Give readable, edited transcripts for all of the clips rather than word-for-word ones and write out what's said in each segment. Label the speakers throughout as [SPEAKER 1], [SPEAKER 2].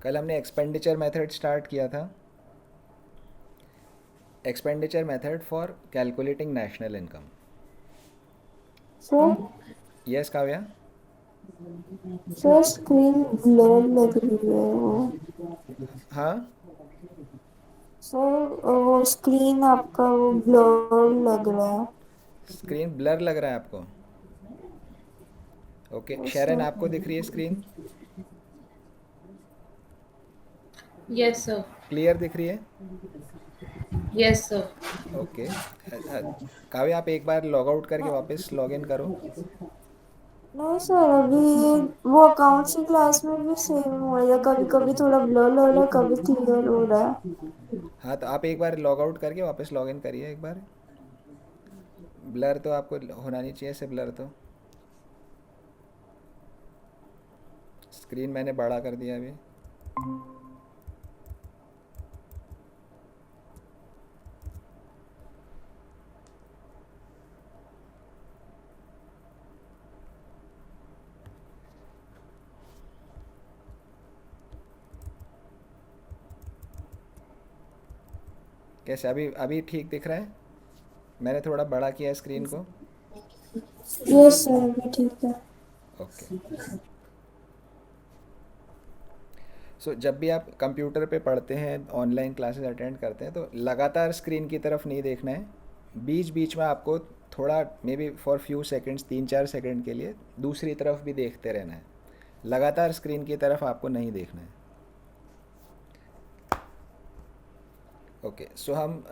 [SPEAKER 1] कल हमने expenditure method start किया था, expenditure method for calculating national income.
[SPEAKER 2] Sir
[SPEAKER 1] yes Kavya.
[SPEAKER 2] Sir screen blur लग रही है वो।
[SPEAKER 1] हाँ,
[SPEAKER 2] सर वो स्क्रीन आपका वो ब्लर लग रहा है।
[SPEAKER 1] स्क्रीन ब्लर लग रहा है आपको। ओके, शरण
[SPEAKER 2] सर
[SPEAKER 1] आपको दिख रही है स्क्रीन?
[SPEAKER 3] Yes, sir.
[SPEAKER 1] क्लियर दिख रही है?
[SPEAKER 3] Yes, sir.
[SPEAKER 1] ओके। काव्या आप एक बार लॉग आउट करके वापस लॉग इन करो।
[SPEAKER 2] नहीं सर, अभी ये वो अकाउंट्स की क्लास में भी सेम हो रहा है, कभी कभी थोड़ा ब्लर हो रहा है, कभी क्लियर हो रहा है।
[SPEAKER 1] हाँ, तो आप एक बार लॉग आउट करके वापस लॉग इन करिए एक बार। ब्लर तो आपको होना नहीं चाहिए, से ब्लर तो स्क्रीन मैंने बड़ा कर दिया अभी। कैसे, अभी अभी ठीक दिख रहा है? मैंने थोड़ा बड़ा किया स्क्रीन को।
[SPEAKER 2] यस सर, अभी ठीक है।
[SPEAKER 1] ओके। सो जब भी आप कंप्यूटर पे पढ़ते हैं, ऑनलाइन क्लासेस अटेंड करते हैं, तो लगातार स्क्रीन की तरफ नहीं देखना है। बीच बीच में आपको थोड़ा, may be for few seconds, 3-4 second के लिए दूसरी तरफ भी देखते रहना है। लगातार स्क्रीन की तरफ आपको नहीं देखना है। ओके, सो हम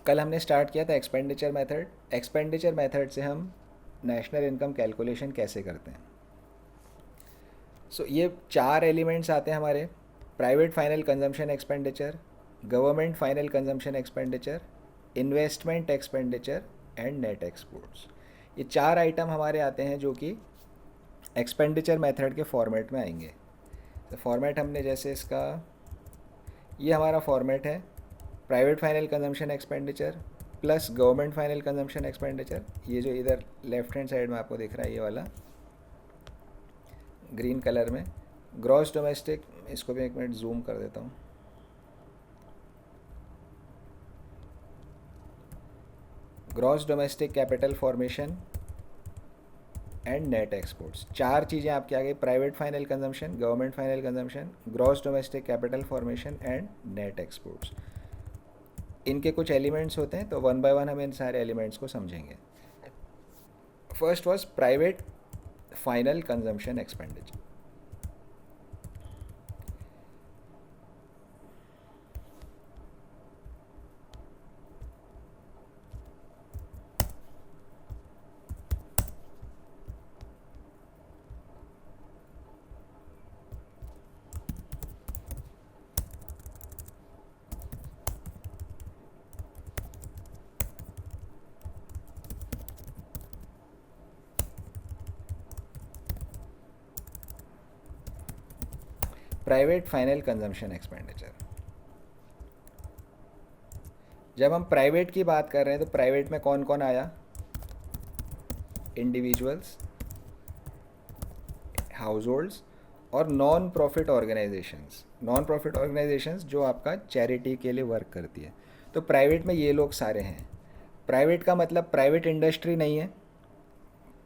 [SPEAKER 1] कल हमने स्टार्ट किया था एक्सपेंडिचर मेथड। एक्सपेंडिचर मेथड से हम नेशनल इनकम कैलकुलेशन कैसे करते हैं। सो ये 4 एलिमेंट्स आते हैं हमारे: private final consumption expenditure, government final consumption expenditure, investment expenditure and net exports. ये 4 आइटम हमारे आते हैं जो कि एक्सपेंडिचर मेथड के फॉर्मेट में आएंगे। तो फॉर्मेट हमने जैसे इसका, ये हमारा फॉर्मेट है: private final consumption expenditure plus government final consumption expenditure. ये जो इधर लेफ्ट हैंड साइड में आपको दिख रहा है, ये वाला ग्रीन कलर में ग्रॉस डोमेस्टिक। इसको भी एक मिनट जूम कर देता हूँ। Gross domestic capital formation and net exports. 4 चीज़ें आपके आ गई: private final consumption, government final consumption, gross domestic capital formation and net exports. इनके कुछ एलिमेंट्स होते हैं, तो वन बाय वन हम इन सारे एलिमेंट्स को समझेंगे। First was private final consumption expenditure. Private final consumption expenditure. जब हम प्राइवेट की बात कर रहे हैं तो प्राइवेट में कौन कौन आया? इंडिविजुअल्स, हाउस होल्ड्स और non profit organisations. Non profit organisations जो आपका चैरिटी के लिए वर्क करती है। तो प्राइवेट में ये लोग सारे हैं। प्राइवेट का मतलब प्राइवेट इंडस्ट्री नहीं है।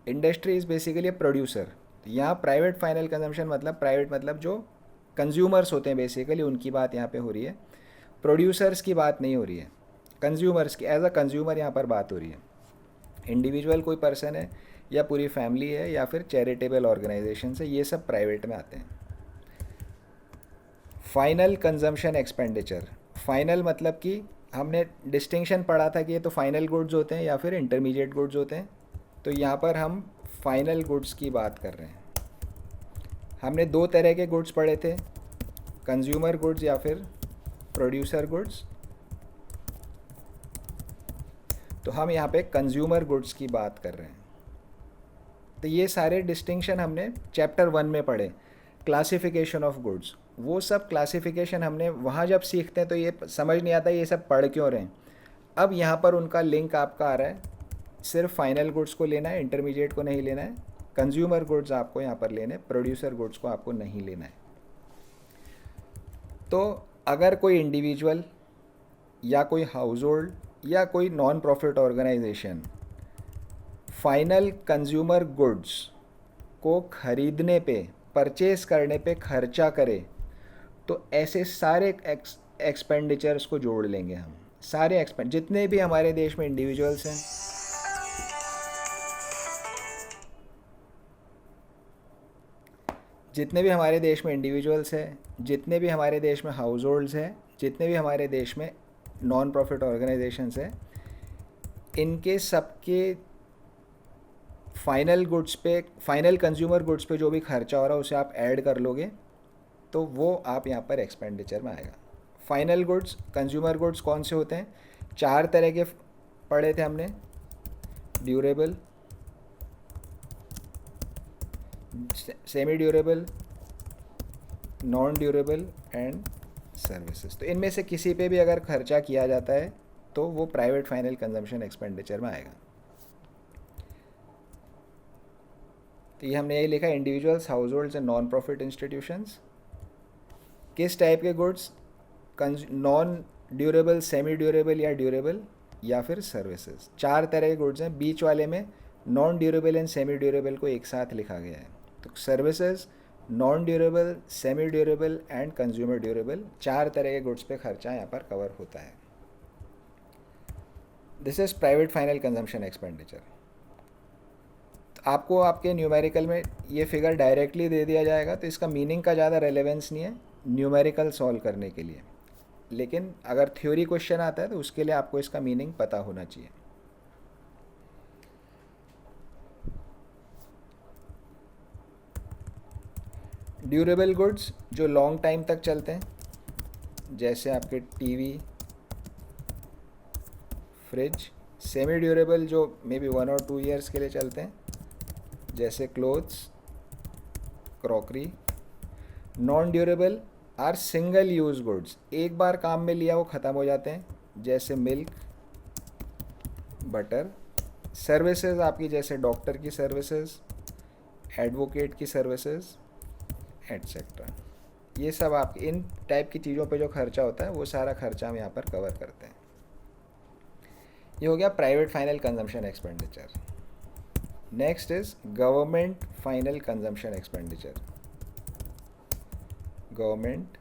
[SPEAKER 1] Industry is basically a producer. तो यहाँ प्राइवेट फाइनल कंजम्पशन मतलब, प्राइवेट मतलब जो कंज्यूमर्स होते हैं बेसिकली, उनकी बात यहाँ पे हो रही है। प्रोड्यूसर्स की बात नहीं हो रही है, कंज्यूमर्स की। एज अ कंज्यूमर यहाँ पर बात हो रही है। इंडिविजुअल कोई पर्सन है या पूरी फैमिली है या फिर चैरिटेबल ऑर्गेनाइजेशन है, ये सब प्राइवेट में आते हैं। Final consumption expenditure. फाइनल मतलब कि हमने डिस्टिंक्शन पढ़ा था कि ये तो फाइनल गुड्स होते हैं या फिर इंटरमीडिएट गुड्स होते हैं। तो यहाँ पर हम फाइनल गुड्स की बात कर रहे हैं। हमने 2 तरह के गुड्स पढ़े थे: कंज्यूमर गुड्स या फिर प्रोड्यूसर गुड्स। तो हम यहाँ पे कंज्यूमर गुड्स की बात कर रहे हैं। तो ये सारे डिस्टिंक्शन हमने चैप्टर 1 में पढ़े, क्लासिफिकेशन ऑफ गुड्स। वो सब क्लासिफिकेशन हमने वहाँ जब सीखते हैं तो ये समझ नहीं आता ये सब पढ़ क्यों रहे हैं। अब यहाँ पर उनका लिंक आपका आ रहा है सिर्फ फाइनल गुड्स को लेना है, इंटरमीडिएट को नहीं लेना है। कंज्यूमर गुड्स आपको यहाँ पर लेने, प्रोड्यूसर गुड्स को आपको नहीं लेना है। तो अगर कोई इंडिविजुअल या कोई हाउस होल्ड या कोई non profit organisation final consumer goods को खरीदने पे, परचेज करने पे खर्चा करे, तो ऐसे सारे एक्सपेंडिचर्स को जोड़ लेंगे हम। सारे जितने भी हमारे देश में इंडिविजुअल्स हैं, जितने भी हमारे देश में इंडिविजुअल्स हैं, जितने भी हमारे देश में हाउस होल्ड्स हैं, जितने भी हमारे देश में नॉन प्रॉफिट ऑर्गेनाइजेशंस हैं, इनके सबके फाइनल गुड्स पे, फाइनल कंज्यूमर गुड्स पे जो भी खर्चा हो रहा है उसे आप ऐड कर लोगे तो वो आप यहाँ पर एक्सपेंडिचर में आएगा। फाइनल गुड्स, कंज्यूमर गुड्स कौन से होते हैं? 4 तरह के पढ़े थे हमने, durable, semi durable, non durable and services. तो इनमें से किसी पे भी अगर खर्चा किया जाता है तो वो प्राइवेट फाइनल कंजम्पशन एक्सपेंडिचर में आएगा। तो ये हमने यही लिखा, individuals, house holds and non profit institutions. किस टाइप के goods? Non durable, semi durable या ड्यूरेबल, या फिर सर्विसेज। 4 तरह के गुड्स हैं। बीच वाले में non durable and semi durable को एक साथ लिखा गया है। तो services, non durable, semi durable and consumer durable, 4 तरह के गुड्स पे खर्चा यहाँ पर कवर होता है। This is private final consumption expenditure. आपको आपके न्यूमेरिकल में ये फिगर डायरेक्टली दे दिया जाएगा तो इसका मीनिंग का ज़्यादा रेलेवेंस नहीं है न्यूमेरिकल सॉल्व करने के लिए, लेकिन अगर थ्योरी क्वेश्चन आता है तो उसके लिए आपको इसका मीनिंग पता होना चाहिए। ड्यूरेबल गुड्स जो लॉन्ग टाइम तक चलते हैं, जैसे आपके टीवी, फ्रिज। सेमी ड्यूरेबल जो मे बी 1 और 2 ईयर्स के लिए चलते हैं, जैसे clothes, crockery. Non durable are single use goods, एक बार काम में लिया वो ख़त्म हो जाते हैं, जैसे मिल्क, बटर। सर्विसेज आपकी जैसे डॉक्टर की सर्विसेज, एडवोकेट की सर्विसेज एट्सेट्रा। ये सब आप इन टाइप की चीज़ों पे जो खर्चा होता है वो सारा खर्चा हम यहाँ पर कवर करते हैं। ये हो गया private final consumption expenditure. Next is government final consumption expenditure. Government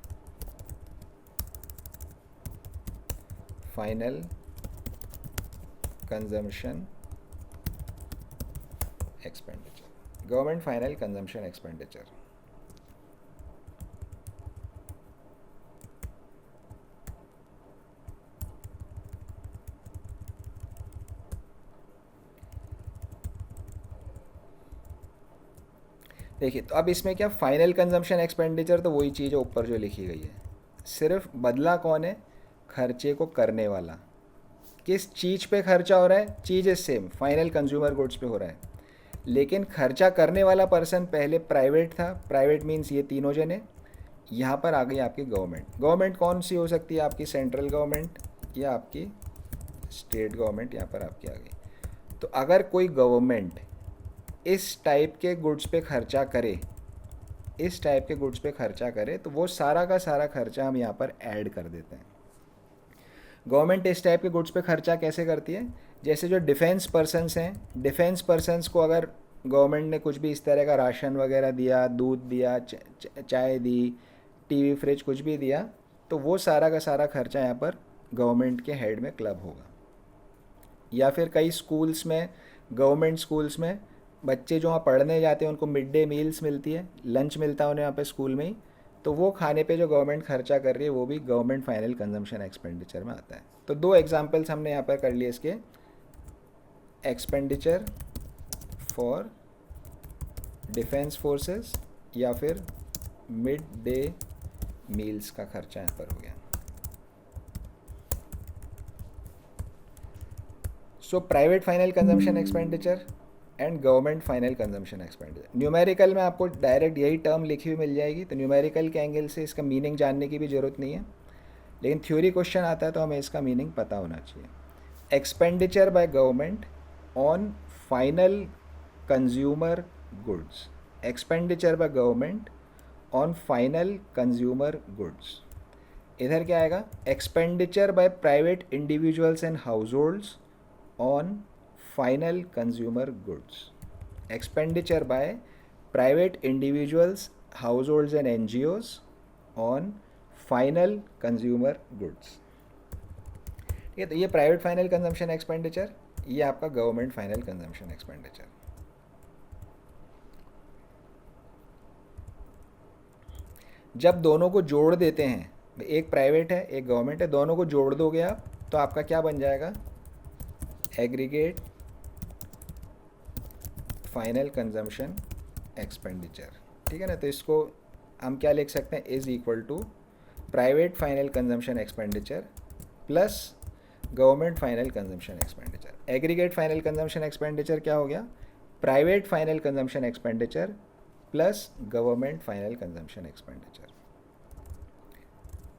[SPEAKER 1] final consumption expenditure. Government final consumption expenditure. देखिए, तो अब इसमें क्या, फाइनल कंजम्पशन एक्सपेंडिचर तो वही चीज़ है ऊपर जो लिखी गई है, सिर्फ बदला कौन है? खर्चे को करने वाला। किस चीज़ पे खर्चा हो रहा है? चीज़ is same, final consumer goods पे हो रहा है, लेकिन खर्चा करने वाला पर्सन पहले प्राइवेट था। प्राइवेट मीन्स ये तीनों जने। यहाँ पर आ गई आपकी गवर्नमेंट। गवर्नमेंट कौन सी हो सकती है? आपकी सेंट्रल गवर्नमेंट या आपकी स्टेट गवर्नमेंट यहाँ पर आपकी आ गई। तो अगर कोई गवर्नमेंट इस टाइप के गुड्स पे खर्चा करे, इस टाइप के गुड्स पे खर्चा करे, तो वो सारा का सारा खर्चा हम यहाँ पर ऐड कर देते हैं। गवर्नमेंट इस टाइप के गुड्स पे खर्चा कैसे करती है? जैसे जो डिफेंस पर्सन्स हैं, डिफेंस पर्सन्स को अगर गवर्नमेंट ने कुछ भी इस तरह का राशन वगैरह दिया, दूध दिया, चाय दी, टीवी, फ्रिज, कुछ भी दिया, तो वो सारा का सारा खर्चा यहाँ पर गवर्नमेंट के हेड में क्लब होगा। या फिर कई स्कूल्स में, गवर्नमेंट स्कूल्स में बच्चे जो वहाँ पढ़ने जाते हैं उनको मिड डे मील्स मिलती है, लंच मिलता है उन्हें यहाँ पे स्कूल में ही, तो वो खाने पे जो गवर्नमेंट खर्चा कर रही है वो भी गवर्नमेंट फाइनल कंजम्पशन एक्सपेंडिचर में आता है। तो 2 एग्जांपल्स हमने यहाँ पर कर लिए इसके, एक्सपेंडिचर फॉर डिफेंस फोर्सेस या फिर मिड डे मील्स का खर्चा यहाँ पर हो गया। So private final consumption expenditure and government final consumption expenditure. Numerical में आपको डायरेक्ट यही टर्म लिखी हुई मिल जाएगी, तो न्यूमेरिकल के एंगल से इसका मीनिंग जानने की भी ज़रूरत नहीं है, लेकिन थ्योरी क्वेश्चन आता है तो हमें इसका मीनिंग पता होना चाहिए। Expenditure by government on final consumer goods, expenditure by government on final consumer goods. इधर क्या आएगा, expenditure by private individuals and house holds on final consumer goods, expenditure by private individuals house holds and NGOs on final consumer goods. ठीक है, तो ये private final consumption expenditure, ये आपका government final consumption expenditure. जब दोनों को जोड़ देते हैं, एक प्राइवेट है एक गवर्नमेंट है, दोनों को जोड़ दोगे आप तो आपका क्या बन जाएगा, एग्रीगेट फाइनल कंजम्पशन एक्सपेंडिचर। ठीक है ना, तो इसको हम क्या लिख सकते हैं, is equal to private final consumption expenditure plus government final consumption expenditure. Aggregate final consumption expenditure क्या हो गया, private final consumption expenditure plus government final consumption expenditure.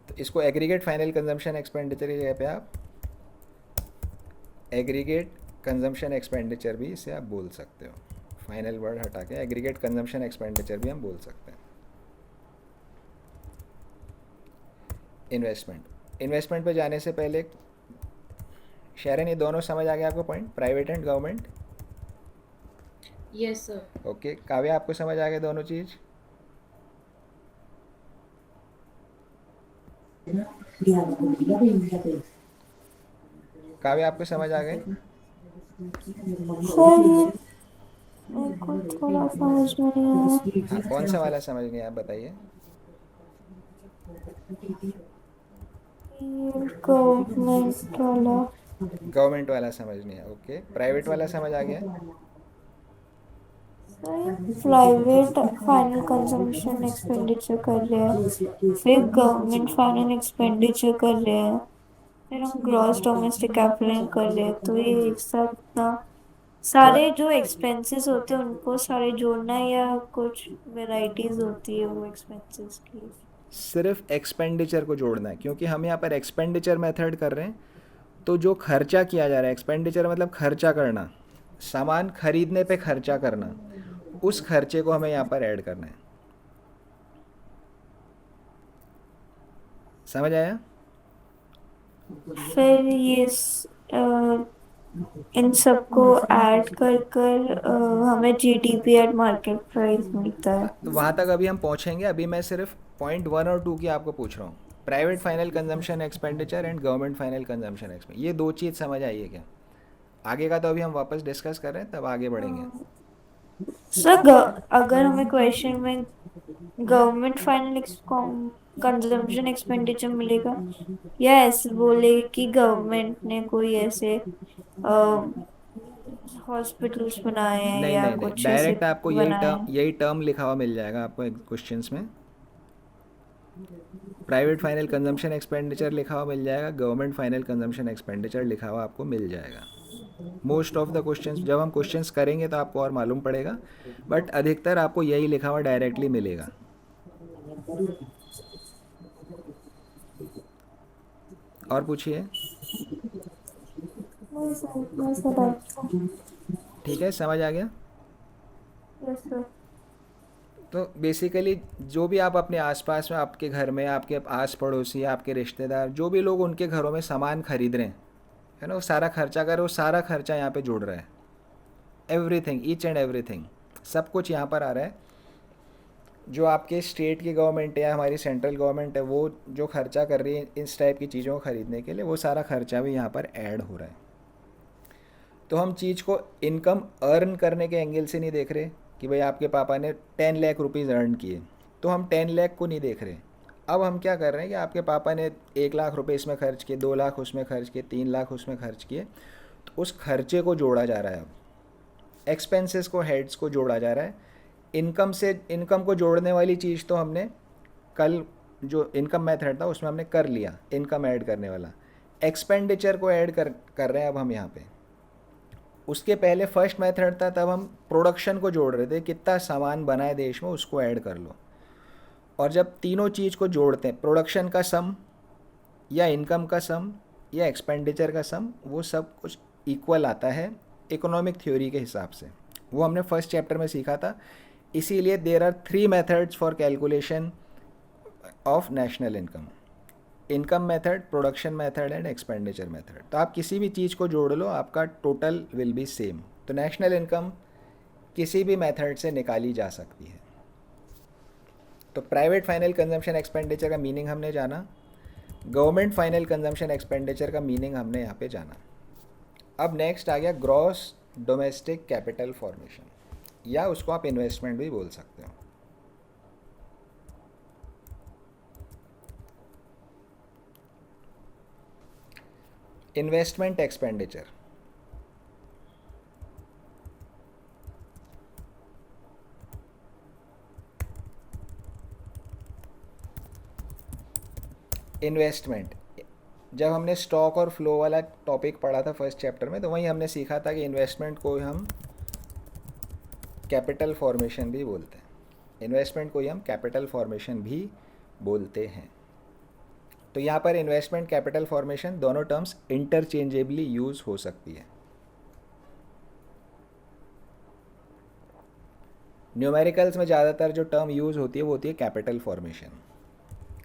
[SPEAKER 1] तो इसको एग्रीगेट फाइनल कंजम्पशन एक्सपेंडिचर की जगह पे आप एग्रीगेट कंजम्पशन एक्सपेंडिचर भी इसे आप बोल सकते हो, फाइनल वर्ड हटा के एग्रीगेट कंजम्पशन एक्सपेंडिचर भी हम बोल सकते हैं। इन्वेस्टमेंट पे जाने से पहले शेरन, ये दोनों समझ आ गया आपको point, private and government?
[SPEAKER 3] Yes, sir.
[SPEAKER 1] Okay, Kavya आपको समझ आ गए दोनों चीज? काव्या आपको समझ आ गए?
[SPEAKER 2] सर ये मेरे को थोड़ा समझ में नहीं आया।
[SPEAKER 1] हाँ, कौन सा वाला समझ नहीं आया, आप बताइए।
[SPEAKER 2] ये गवर्नमेंट वाला।
[SPEAKER 1] गवर्नमेंट वाला समझ नहीं आया, ओके। प्राइवेट वाला समझ आ गया?
[SPEAKER 2] प्राइवेट फाइनल कंजम्पशन एक्सपेंडिचर कर रहे हैं, फिर गवर्नमेंट फाइनल एक्सपेंडिचर कर रहे हैं, फिर हम ग्रॉस डोमेस्टिक कैपिटल कर रहे हैं। तो ये सब ना सारे जो एक्सपेंसेस होते हैं उनको सारे जोड़ना है या कुछ वेराइटीज होती है वो एक्सपेंसेस की?
[SPEAKER 1] सिर्फ एक्सपेंडिचर को जोड़ना है, क्योंकि हम यहाँ पर एक्सपेंडिचर मेथड कर रहे हैं। तो जो खर्चा किया जा रहा है, एक्सपेंडिचर मतलब खर्चा करना, सामान खरीदने पे खर्चा करना, उस खर्चे को हमें यहाँ पर ऐड करना है। समझ आया?
[SPEAKER 2] फिर ये इन सबको ऐड कर कर हमें जीडीपी एट मार्केट प्राइस मिलता है।
[SPEAKER 1] तो वहाँ तक अभी हम पहुँचेंगे, अभी मैं सिर्फ पॉइंट 1 और 2 की आपको पूछ रहा हूँ। Private final consumption expenditure and government final consumption expenditure, ये दो चीज़ समझ आई है क्या? आगे का तो अभी हम वापस डिस्कस कर रहे हैं, तब आगे बढ़ेंगे।
[SPEAKER 2] सर अगर हमें क्वेश्चन में गवर्नमेंट फाइनल कंजम्पशन एक्सपेंडिचर मिलेगा या ऐसे बोले कि गवर्नमेंट ने कोई ऐसे हॉस्पिटल्स बनाए हैं
[SPEAKER 1] नहीं
[SPEAKER 2] या
[SPEAKER 1] नहीं नहीं,
[SPEAKER 2] कुछ ऐसे
[SPEAKER 1] डायरेक्ट आपको
[SPEAKER 2] बनाए हैं?
[SPEAKER 1] यही टर्म लिखा हुआ मिल जाएगा आपको क्वेश्चंस में। प्राइवेट फाइनल कंजम्पशन एक्सपेंडिचर लिखा हुआ मिल जाएगा, गवर्नमेंट फाइनल कंजम्पशन एक्सपेंडिचर लिखा हुआ आपको मिल जाएगा। मोस्ट ऑफ द क्वेश्चंस जब हम क्वेश्चंस करेंगे तो आपको और मालूम पड़ेगा, बट अधिकतर आपको यही लिखा हुआ डायरेक्टली मिलेगा। और पूछिए।
[SPEAKER 2] नहीं सर, नहीं सर, अच्छा।
[SPEAKER 1] ठीक है, समझ आ गया?
[SPEAKER 2] Yes sir.
[SPEAKER 1] तो बेसिकली जो भी आप अपने आसपास में, आपके घर में, आपके आस पड़ोसी, आपके रिश्तेदार, जो भी लोग उनके घरों में सामान खरीद रहे हैं, है ना, वो सारा खर्चा कर रहे हैं, वो सारा खर्चा यहाँ पे जुड़ रहा है। एवरीथिंग, ईच एंड एवरीथिंग, सब कुछ यहाँ पर आ रहा है। जो आपके स्टेट की गवर्नमेंट है या हमारी सेंट्रल गवर्नमेंट है, वो जो खर्चा कर रही है इस टाइप की चीज़ों को ख़रीदने के लिए, वो सारा खर्चा भी यहाँ पर ऐड हो रहा है। तो हम चीज़ को इनकम अर्न करने के एंगल से नहीं देख रहे कि भाई आपके पापा ने 10 लाख रुपीज़ अर्न किए, तो हम 10 लाख को नहीं देख रहे। अब हम क्या कर रहे हैं कि आपके पापा ने 1 लाख रुपए इसमें खर्च किए, 2 लाख उसमें खर्च किए, 3 लाख उसमें खर्च किए, तो उस खर्चे को जोड़ा जा रहा है। अब एक्सपेंसेस को, हेड्स को जोड़ा जा रहा है। इनकम से, इनकम को जोड़ने वाली चीज़ तो हमने कल जो इनकम मेथड था उसमें हमने कर लिया, इनकम ऐड करने वाला। एक्सपेंडिचर को ऐड कर रहे हैं अब हम यहाँ पे। उसके पहले फर्स्ट मेथड था, तब हम प्रोडक्शन को जोड़ रहे थे, कितना सामान बना है देश में उसको ऐड कर लो। और जब तीनों चीज़ को जोड़ते हैं, प्रोडक्शन का सम या इनकम का सम या एक्सपेंडिचर का सम, वो सब कुछ इक्वल आता है इकोनॉमिक थ्योरी के हिसाब से, वो हमने फर्स्ट चैप्टर में सीखा था। इसीलिए there are 3 methods for calculation of national income: income method, production method and expenditure method. तो आप किसी भी चीज़ को जोड़ लो, आपका टोटल विल बी सेम। तो नेशनल इनकम किसी भी मेथड से निकाली जा सकती है। तो प्राइवेट फाइनल कंजम्पशन एक्सपेंडिचर का मीनिंग हमने जाना, गवर्नमेंट फाइनल कंजम्पशन एक्सपेंडिचर का मीनिंग हमने यहाँ पे जाना। अब नेक्स्ट आ गया ग्रॉस डोमेस्टिक कैपिटल फॉर्मेशन, या उसको आप इन्वेस्टमेंट भी बोल सकते हो। इन्वेस्टमेंट एक्सपेंडिचर, इन्वेस्टमेंट, जब हमने स्टॉक और फ्लो वाला टॉपिक पढ़ा था फर्स्ट चैप्टर में, तो वहीं हमने सीखा था कि इन्वेस्टमेंट को हम कैपिटल फॉर्मेशन भी बोलते हैं। इन्वेस्टमेंट को ही हम कैपिटल फॉर्मेशन भी बोलते हैं। तो यहाँ पर इन्वेस्टमेंट, कैपिटल फॉर्मेशन दोनों टर्म्स इंटरचेंजेबली यूज़ हो सकती है। न्यूमेरिकल्स में ज़्यादातर जो टर्म यूज़ होती है वो होती है कैपिटल फॉर्मेशन।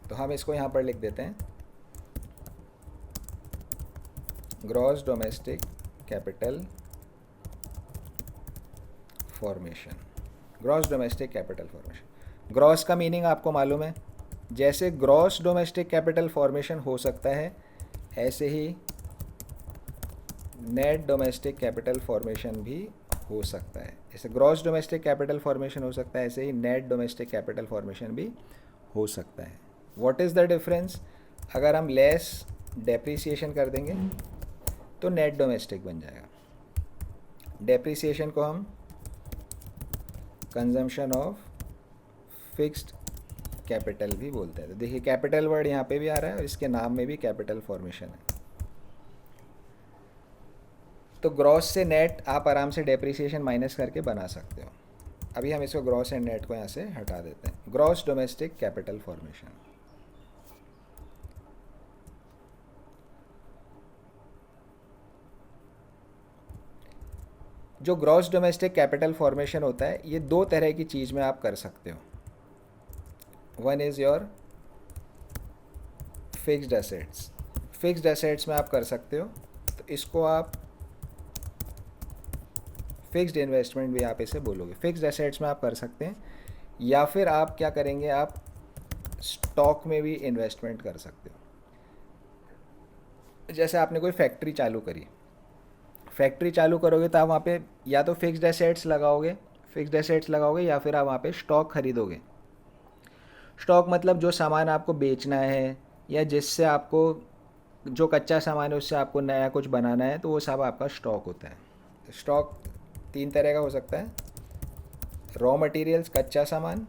[SPEAKER 1] तो हम इसको यहाँ पर लिख देते हैं gross domestic capital formation. Gross domestic capital formation, gross का मीनिंग आपको मालूम है, जैसे ग्रॉस डोमेस्टिक कैपिटल फॉर्मेशन हो सकता है, ऐसे ही नेट डोमेस्टिक कैपिटल फॉर्मेशन भी हो सकता है। जैसे ग्रॉस डोमेस्टिक कैपिटल फॉर्मेशन हो सकता है, ऐसे ही नेट डोमेस्टिक कैपिटल फॉर्मेशन भी हो सकता है। What is the difference? अगर हम लेस डेप्रिसिएशन कर देंगे तो नेट डोमेस्टिक बन जाएगा। डेप्रिसिएशन को हम कंजम्पशन ऑफ फिक्स्ड कैपिटल भी बोलते हैं। तो देखिए कैपिटल वर्ड यहाँ पे भी आ रहा है और इसके नाम में भी कैपिटल फॉर्मेशन है। तो ग्रॉस से नेट आप आराम से डेप्रिसिएशन माइनस करके बना सकते हो। अभी हम इसको ग्रॉस एंड नेट को यहाँ से हटा देते हैं। ग्रॉस डोमेस्टिक कैपिटल फॉर्मेशन, जो ग्रॉस डोमेस्टिक कैपिटल फॉर्मेशन होता है, ये दो तरह की चीज़ में आप कर सकते हो। One is your fixed assets. Fixed assets में आप कर सकते हो, तो इसको आप फिक्स्ड इन्वेस्टमेंट भी आप इसे बोलोगे। फिक्स्ड एसेट्स में आप कर सकते हैं, या फिर आप क्या करेंगे, आप स्टॉक में भी इन्वेस्टमेंट कर सकते हो। जैसे आपने कोई फैक्ट्री चालू करी, फैक्ट्री चालू करोगे तो आप वहाँ पे या तो फिक्स्ड एसेट्स लगाओगे, या फिर आप वहाँ पे स्टॉक खरीदोगे। स्टॉक मतलब जो सामान आपको बेचना है, या जिससे आपको जो कच्चा सामान है उससे आपको नया कुछ बनाना है, तो वो सब आपका स्टॉक होता है। स्टॉक 3 तरह का हो सकता है: रॉ मटेरियल्स कच्चा सामान,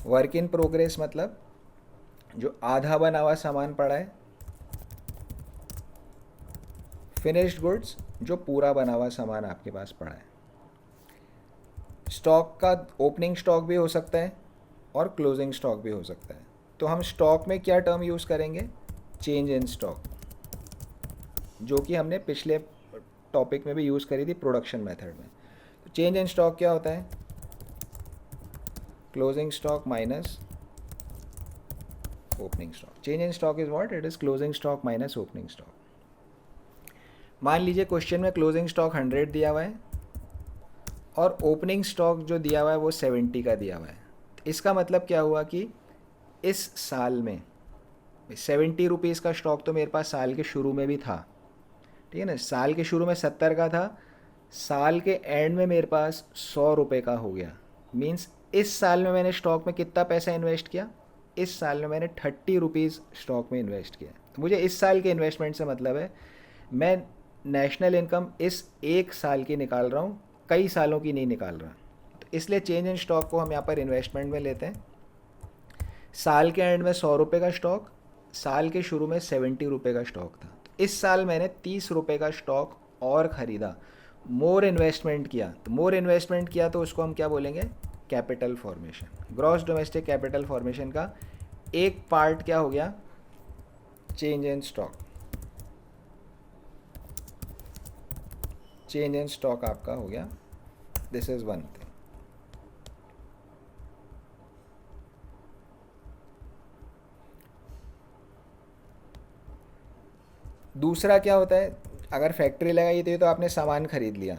[SPEAKER 1] वर्क इन प्रोग्रेस मतलब जो आधा बना हुआ सामान पड़ा है, फिनिश्ड गुड्स जो पूरा बना हुआ सामान आपके पास पड़ा है। स्टॉक का ओपनिंग स्टॉक भी हो सकता है और क्लोजिंग स्टॉक भी हो सकता है। तो हम स्टॉक में क्या टर्म यूज़ करेंगे? चेंज इन स्टॉक, जो कि हमने पिछले टॉपिक में भी यूज़ करी थी प्रोडक्शन मेथड में। तो चेंज इन स्टॉक क्या होता है? Closing stock minus opening stock. Change in stock is what? It is closing stock minus opening stock. मान लीजिए क्वेश्चन में क्लोजिंग स्टॉक 100 दिया हुआ है और ओपनिंग स्टॉक जो दिया हुआ है वो 70 का दिया हुआ है। इसका मतलब क्या हुआ कि इस साल में 70 रुपीज़ का स्टॉक तो मेरे पास साल के शुरू में भी था, ठीक है ना। साल के शुरू में 70 का था, साल के एंड में मेरे पास 100 रुपये का हो गया। मीन्स इस साल में मैंने स्टॉक में कितना पैसा इन्वेस्ट किया? इस साल में मैंने 30 रुपीज़ स्टॉक में इन्वेस्ट किया। तो मुझे इस साल के इन्वेस्टमेंट से मतलब है, मैं नेशनल इनकम इस एक साल की निकाल रहा हूँ, कई सालों की नहीं निकाल रहा। तो इसलिए चेंज इन स्टॉक को हम यहाँ पर इन्वेस्टमेंट में लेते हैं। साल के एंड में 100 रुपये का स्टॉक, साल के शुरू में 70 रुपये का स्टॉक था। तो इस साल मैंने 30 रुपये का स्टॉक और ख़रीदा, मोर इन्वेस्टमेंट किया। तो मोर इन्वेस्टमेंट किया तो उसको हम क्या बोलेंगे? Capital formation. Gross domestic capital formation का एक पार्ट क्या हो गया? Change in stock. Change in stock आपका हो गया, दिस इज़ वन थिंग। दूसरा क्या होता है, अगर फैक्ट्री लगाई थी तो आपने सामान खरीद लिया,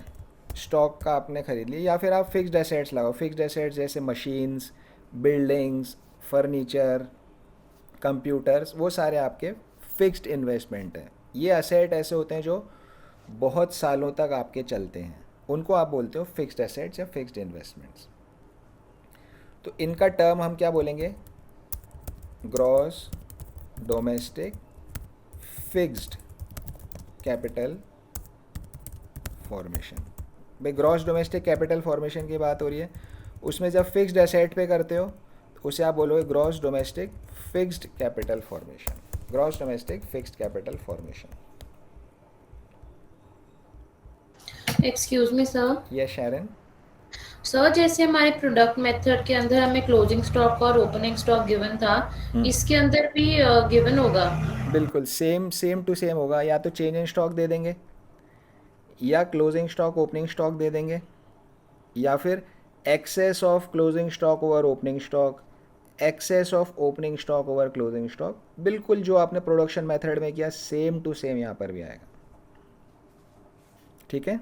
[SPEAKER 1] स्टॉक का आपने खरीद लिया, या फिर आप फिक्स्ड एसेट्स लगाओ। फिक्स्ड एसेट्स जैसे मशीन्स, बिल्डिंग्स, फर्नीचर, कंप्यूटर्स, वो सारे आपके फिक्स्ड इन्वेस्टमेंट हैं। ये एसेट ऐसे होते हैं जो बहुत सालों तक आपके चलते हैं, उनको आप बोलते हो फिक्स्ड एसेट्स या फिक्स्ड इन्वेस्टमेंट्स। तो इनका टर्म हम क्या बोलेंगे, gross domestic fixed capital formation. भाई ग्रॉस डोमेस्टिक कैपिटल फॉर्मेशन की बात हो रही है, उसमें जब फिक्स्ड एसेट पे करते हो तो उसे आप बोलोगे gross domestic fixed capital formation. Gross domestic fixed capital formation.
[SPEAKER 3] Excuse me sir.
[SPEAKER 1] Yes Sharon.
[SPEAKER 3] Sir जैसे हमारे प्रोडक्ट मेथड के अंदर हमें क्लोजिंग स्टॉक और ओपनिंग स्टॉक गिवन था, इसके अंदर भी गिवन होगा?
[SPEAKER 1] बिल्कुल सेम टू सेम होगा। या तो चेंज इन स्टॉक दे देंगे, या क्लोजिंग स्टॉक ओपनिंग स्टॉक दे देंगे, या फिर excess of closing stock over opening stock, excess of opening stock over closing stock. बिल्कुल जो आपने प्रोडक्शन मेथड में किया सेम टू सेम यहाँ पर भी आएगा। ठीक है,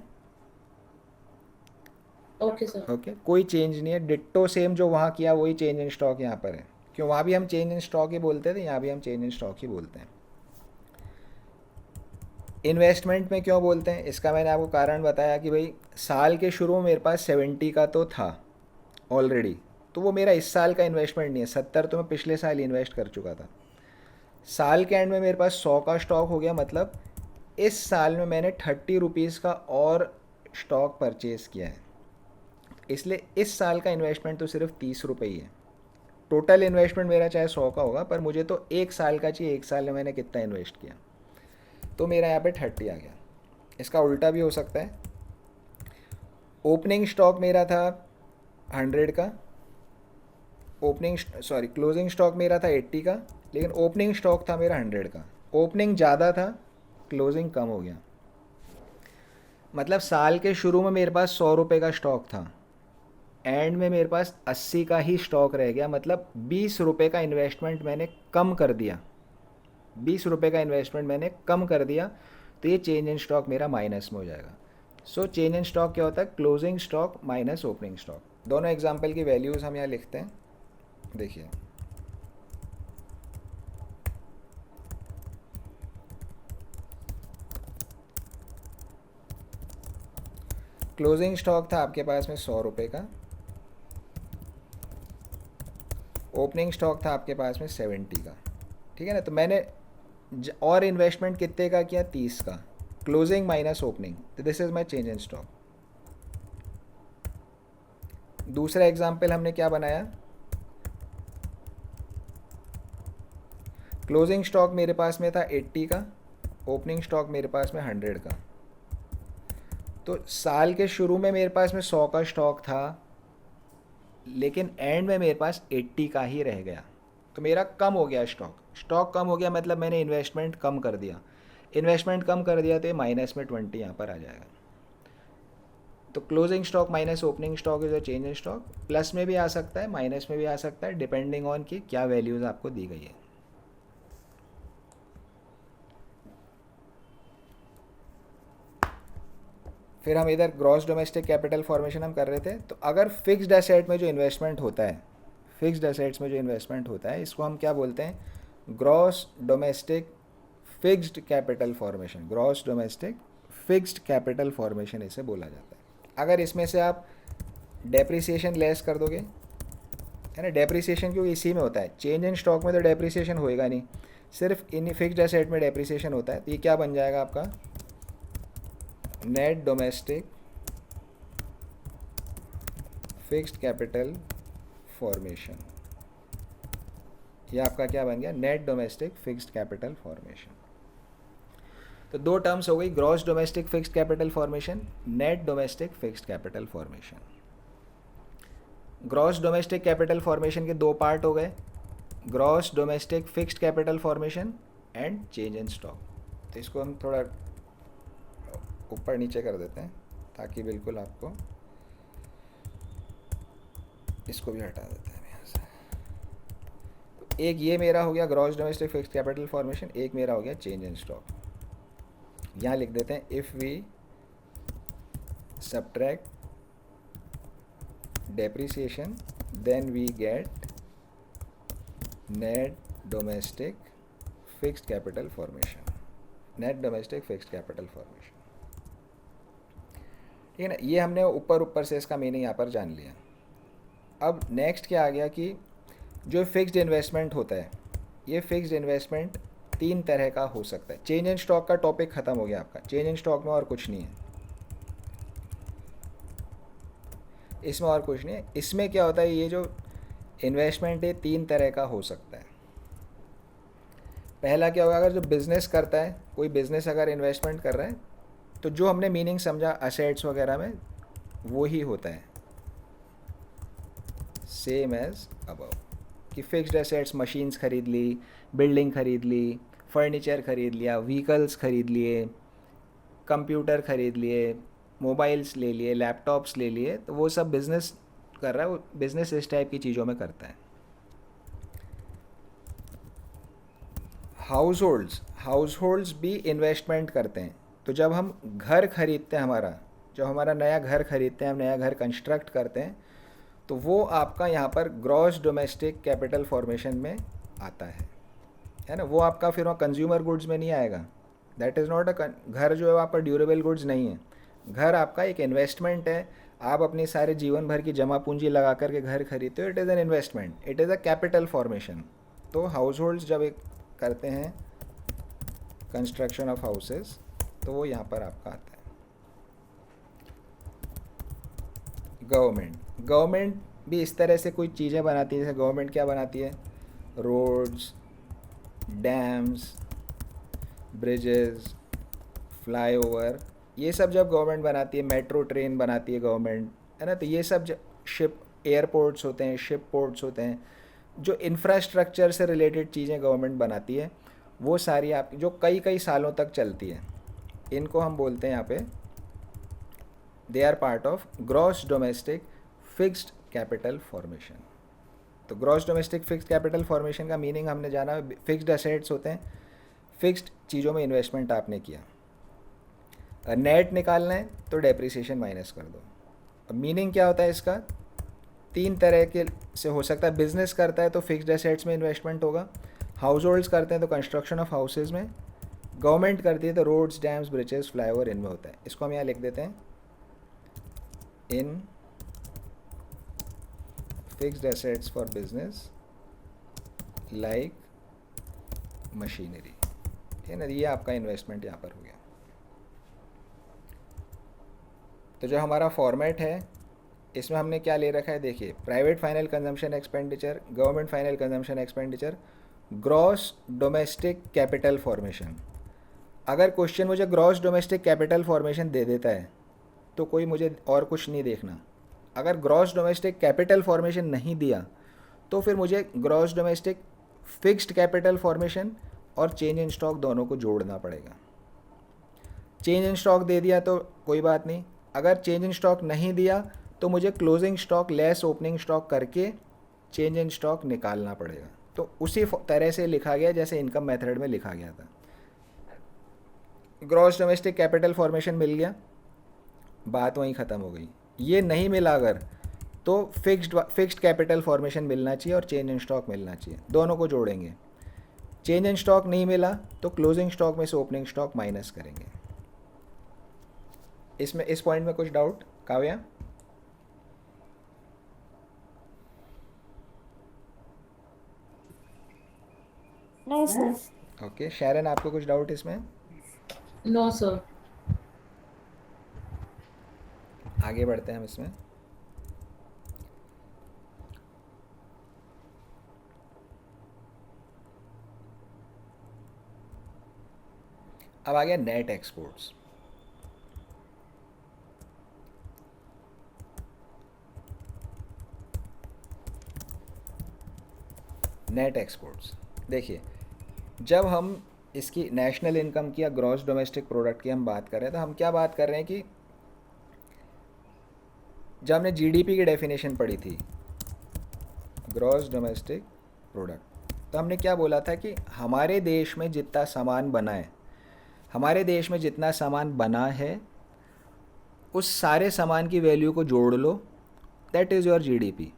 [SPEAKER 3] ओके सर।
[SPEAKER 1] ओके, कोई चेंज नहीं है, डिट्टो सेम जो वहाँ किया वही चेंज इन स्टॉक यहाँ पर है। क्यों, वहाँ भी हम चेंज इन स्टॉक ही बोलते थे, यहाँ भी हम चेंज इन स्टॉक ही बोलते हैं। इन्वेस्टमेंट में क्यों बोलते हैं, इसका मैंने आपको कारण बताया कि भाई साल के शुरू में मेरे पास 70 का तो था ऑलरेडी, तो वो मेरा इस साल का इन्वेस्टमेंट नहीं है। 70 तो मैं पिछले साल इन्वेस्ट कर चुका था। साल के एंड में मेरे पास 100 का स्टॉक हो गया, मतलब इस साल में मैंने 30 रुपीज़ का और स्टॉक परचेज़ किया है, इसलिए इस साल का इन्वेस्टमेंट तो सिर्फ 30 रुपये ही है। टोटल इन्वेस्टमेंट मेरा चाहे 100 का होगा, पर मुझे तो एक साल का चाहिए, एक साल में मैंने कितना इन्वेस्ट किया, तो मेरा यहाँ पे 30 आ गया। इसका उल्टा भी हो सकता है। ओपनिंग स्टॉक मेरा था 100 का, क्लोजिंग स्टॉक मेरा था 80 का, लेकिन ओपनिंग स्टॉक था मेरा 100 का। ओपनिंग ज़्यादा था, क्लोजिंग कम हो गया। मतलब साल के शुरू में मेरे पास 100 रुपये का स्टॉक था, एंड में मेरे पास 80 का ही स्टॉक रह गया, मतलब 20 रुपये का इन्वेस्टमेंट मैंने कम कर दिया। 20 रुपये का इन्वेस्टमेंट मैंने कम कर दिया, तो ये चेंज इन स्टॉक मेरा माइनस में हो जाएगा। सो चेंज इन स्टॉक क्या होता है, closing stock minus opening stock. दोनों एग्जाम्पल की वैल्यूज़ हम यहाँ लिखते हैं, देखिए। क्लोजिंग स्टॉक था आपके पास में 100 रुपये का, ओपनिंग स्टॉक था आपके पास में 70 का, ठीक है ना। तो मैंने और इन्वेस्टमेंट कितने का किया, 30 का, क्लोजिंग माइनस ओपनिंग, तो this is my change in stock. दूसरा एग्जांपल हमने क्या बनाया, क्लोजिंग स्टॉक मेरे पास में था 80 का, ओपनिंग स्टॉक मेरे पास में 100 का। तो साल के शुरू में मेरे पास में 100 का स्टॉक था, लेकिन एंड में मेरे पास 80 का ही रह गया, तो मेरा कम हो गया स्टॉक कम हो गया, मतलब मैंने इन्वेस्टमेंट कम कर दिया। इन्वेस्टमेंट कम कर दिया तो ये माइनस में 20 यहाँ पर आ जाएगा। तो closing stock minus opening stock is a change in stock. Plus में भी आ सकता है, माइनस में भी आ सकता है, डिपेंडिंग ऑन कि क्या वैल्यूज़ आपको दी गई है। फिर हम इधर ग्रॉस डोमेस्टिक कैपिटल फॉर्मेशन हम कर रहे थे। तो अगर फिक्स्ड एसेट में जो इन्वेस्टमेंट होता है, फिक्स्ड एसेट्स में जो इन्वेस्टमेंट होता है, इसको हम क्या बोलते हैं, gross domestic fixed capital formation. Gross domestic fixed capital formation इसे बोला जाता है। अगर इसमें से आप डेप्रिसिएशन लेस कर दोगे, है ना, डेप्रिसिएशन क्योंकि इसी में होता है, चेंज इन स्टॉक में तो डेप्रिसिएशन होएगा नहीं, सिर्फ इन फिक्स्ड एसेट में डेप्रिसिएशन होता है। तो ये क्या बन जाएगा आपका, net domestic fixed capital formation. ये आपका क्या बन गया, net domestic fixed capital formation. तो दो टर्म्स हो गई, gross domestic fixed capital formation, net domestic fixed capital formation. Gross domestic capital formation के दो पार्ट हो गए, gross domestic fixed capital formation and change in stock. तो इसको हम थोड़ा ऊपर नीचे कर देते हैं। ताकि बिल्कुल आपको, इसको भी हटा देते हैं यहाँ से। तो एक ये मेरा हो गया gross domestic fixed capital formation, एक मेरा हो गया चेंज इन स्टॉक। यहाँ लिख देते हैं if we subtract depreciation then we get net domestic fixed capital formation, net domestic fixed capital formation. ठीक है ना, ये हमने ऊपर से इसका मीनिंग यहाँ पर जान लिया। अब नेक्स्ट क्या आ गया कि जो फिक्स्ड इन्वेस्टमेंट होता है, ये फिक्स्ड इन्वेस्टमेंट 3 तरह का हो सकता है। चेंज इन स्टॉक का टॉपिक ख़त्म हो गया आपका, चेंज इन स्टॉक में और कुछ नहीं है, इसमें और कुछ नहीं है। इसमें क्या होता है, ये जो इन्वेस्टमेंट है 3 तरह का हो सकता है। पहला क्या होगा, अगर जो बिज़नेस करता है, कोई बिज़नेस अगर इन्वेस्टमेंट कर रहा है, तो जो हमने मीनिंग समझा असेट्स वगैरह में, वो ही होता है सेम एज अबव, कि फिक्स्ड एसेट्स, मशीन्स खरीद ली, बिल्डिंग खरीद ली, फर्नीचर खरीद लिया, व्हीकल्स खरीद लिए, कंप्यूटर खरीद लिए, मोबाइल्स ले लिए, लैपटॉप्स ले लिए, तो वो सब बिज़नेस कर रहा है, वो बिज़नेस इस टाइप की चीज़ों में करता है। हाउस होल्ड्स भी इन्वेस्टमेंट करते हैं। तो जब हम घर खरीदते हैं, जब हमारा नया घर खरीदते हैं, हम नया घर कंस्ट्रक्ट करते हैं, तो वो आपका यहाँ पर ग्रॉस डोमेस्टिक कैपिटल फॉर्मेशन में आता है ना। वो आपका फिर वहाँ कंज्यूमर गुड्स में नहीं आएगा। दैट इज़ नॉट अ, घर जो है आपका ड्यूरेबल गुड्स नहीं है। घर आपका एक इन्वेस्टमेंट है, आप अपनी सारे जीवन भर की जमा पूंजी लगा करके घर खरीदते हो, it is an investment, it is a capital formation. तो हाउस होल्ड्स जब एक करते हैं कंस्ट्रक्शन ऑफ हाउसेस, तो वो यहाँ पर आपका आता है। गवर्नमेंट भी इस तरह से कोई चीज़ें बनाती है। जैसे गवर्नमेंट क्या बनाती है, रोड्स, डैम्स, ब्रिजेस, फ्लाईओवर, ये सब जब गवर्नमेंट बनाती है, मेट्रो ट्रेन बनाती है गवर्नमेंट, है ना। तो ये सब शिप एयरपोर्ट्स होते हैं, शिप पोर्ट्स होते हैं, जो इंफ्रास्ट्रक्चर से रिलेटेड चीज़ें गवर्नमेंट बनाती है, वो सारी आप जो कई कई सालों तक चलती है, इनको हम बोलते हैं यहाँ पे they are part of gross domestic fixed capital formation. तो gross domestic fixed capital formation का मीनिंग हमने जाना, फिक्स्ड एसेट्स होते हैं, फिक्स्ड चीज़ों में इन्वेस्टमेंट आपने किया। नेट निकालना है तो डेप्रिसिएशन माइनस कर दो। अब मीनिंग क्या होता है इसका, 3 तरह के से हो सकता है। बिजनेस करता है तो फिक्स्ड एसेट्स में इन्वेस्टमेंट होगा, हाउस होल्ड्स करते हैं तो कंस्ट्रक्शन ऑफ हाउसेज में, गवर्नमेंट करती है तो रोड्स, डैम्स, ब्रिजेस, फ्लाईओवर, इनमें होता है। इसको हम यहाँ लिख देते हैं in fixed assets for business like machinery, ठीक है ना। ये आपका इन्वेस्टमेंट यहाँ पर हो गया। तो जो हमारा फॉर्मेट है, इसमें हमने क्या ले रखा है, देखिए, private final consumption expenditure, government final consumption expenditure, gross domestic capital formation. अगर क्वेश्चन मुझे ग्रॉस डोमेस्टिक कैपिटल फॉर्मेशन दे देता है तो कोई मुझे और कुछ नहीं देखना। अगर ग्रॉस डोमेस्टिक कैपिटल फॉर्मेशन नहीं दिया तो फिर मुझे gross domestic fixed capital formation और चेंज इन स्टॉक दोनों को जोड़ना पड़ेगा। चेंज इन स्टॉक दे दिया तो कोई बात नहीं, अगर चेंज इन स्टॉक नहीं दिया तो मुझे closing stock less opening stock करके चेंज इन स्टॉक निकालना पड़ेगा। तो उसी तरह से लिखा गया जैसे इनकम मेथड में लिखा गया था। ग्रॉस डोमेस्टिक कैपिटल फॉर्मेशन मिल गया, बात वहीं ख़त्म हो गई। ये नहीं मिला अगर, तो फिक्स्ड कैपिटल फॉर्मेशन मिलना चाहिए और चेंज इन स्टॉक मिलना चाहिए, दोनों को जोड़ेंगे। चेंज इन स्टॉक नहीं मिला तो क्लोजिंग स्टॉक में से ओपनिंग स्टॉक माइनस करेंगे। इसमें इस पॉइंट में कुछ डाउट, काव्या?
[SPEAKER 2] नहीं सर।
[SPEAKER 1] ओके, शैरन, आपको कुछ डाउट इसमें?
[SPEAKER 3] No sir.
[SPEAKER 1] आगे बढ़ते हैं हम इसमें। अब आ गया नेट एक्सपोर्ट्स। नेट एक्सपोर्ट्स, देखिए, जब हम इसकी नेशनल इनकम की या ग्रॉस डोमेस्टिक प्रोडक्ट की हम बात कर रहे हैं तो हम क्या बात कर रहे हैं कि जब हमने जीडीपी की डेफिनेशन पढ़ी थी, ग्रॉस डोमेस्टिक प्रोडक्ट, तो हमने क्या बोला था कि हमारे देश में जितना सामान बना है, हमारे देश में जितना सामान बना है उस सारे सामान की वैल्यू को जोड़ लो, दैट इज़ योर जीडीपी।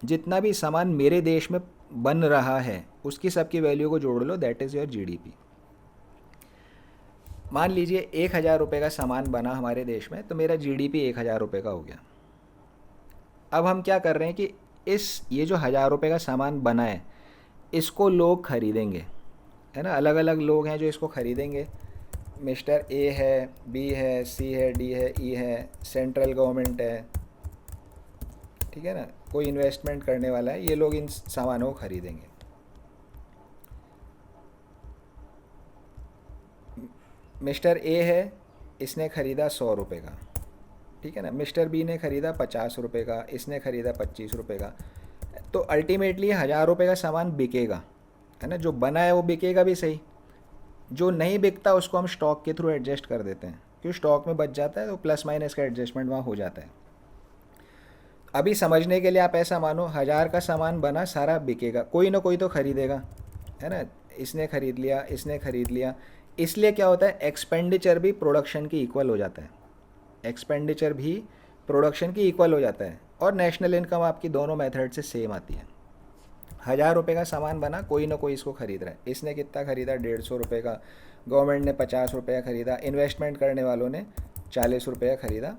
[SPEAKER 1] जितना भी सामान मेरे देश में बन रहा है उसकी सबकी वैल्यू को जोड़ लो, दैट इज़ योर जीडीपी। मान लीजिए 1,000 रुपये का सामान बना हमारे देश में, तो मेरा जीडीपी 1,000 रुपये का हो गया। अब हम क्या कर रहे हैं कि ये जो 1,000 रुपये का सामान बना है इसको लोग खरीदेंगे, है ना, अलग अलग लोग हैं जो इसको खरीदेंगे। मिस्टर ए है, बी है, सी है, डी है, ई है, सेंट्रल गवर्नमेंट है, ठीक है ना, कोई इन्वेस्टमेंट करने वाला है, ये लोग इन सामानों को खरीदेंगे। मिस्टर ए है, इसने ख़रीदा 100 रुपये का, ठीक है ना, मिस्टर बी ने ख़रीदा 50 रुपये का, इसने ख़रीदा 25 रुपये का। तो अल्टीमेटली 1,000 रुपये का सामान बिकेगा, है ना, जो बना है वो बिकेगा भी सही, जो नहीं बिकता उसको हम स्टॉक के थ्रू एडजस्ट कर देते हैं, क्योंकि स्टॉक में बच जाता है तो प्लस माइनस का एडजस्टमेंट वहाँ हो जाता है। अभी समझने के लिए आप ऐसा मानो 1,000 का सामान बना, सारा बिकेगा, कोई ना कोई तो ख़रीदेगा, है ना, इसने ख़रीद लिया, इसने ख़रीद लिया। इसलिए क्या होता है, एक्सपेंडिचर भी प्रोडक्शन की इक्वल हो जाता है, एक्सपेंडिचर भी प्रोडक्शन की इक्वल हो जाता है, और नेशनल इनकम आपकी दोनों मेथड से सेम आती है। 1,000 रुपये का सामान बना, कोई ना कोई इसको ख़रीद रहा है, इसने कितना ख़रीदा, 150 रुपये का, गवर्नमेंट ने 50 रुपये का ख़रीदा, इन्वेस्टमेंट करने वालों ने 40 रुपये का ख़रीदा।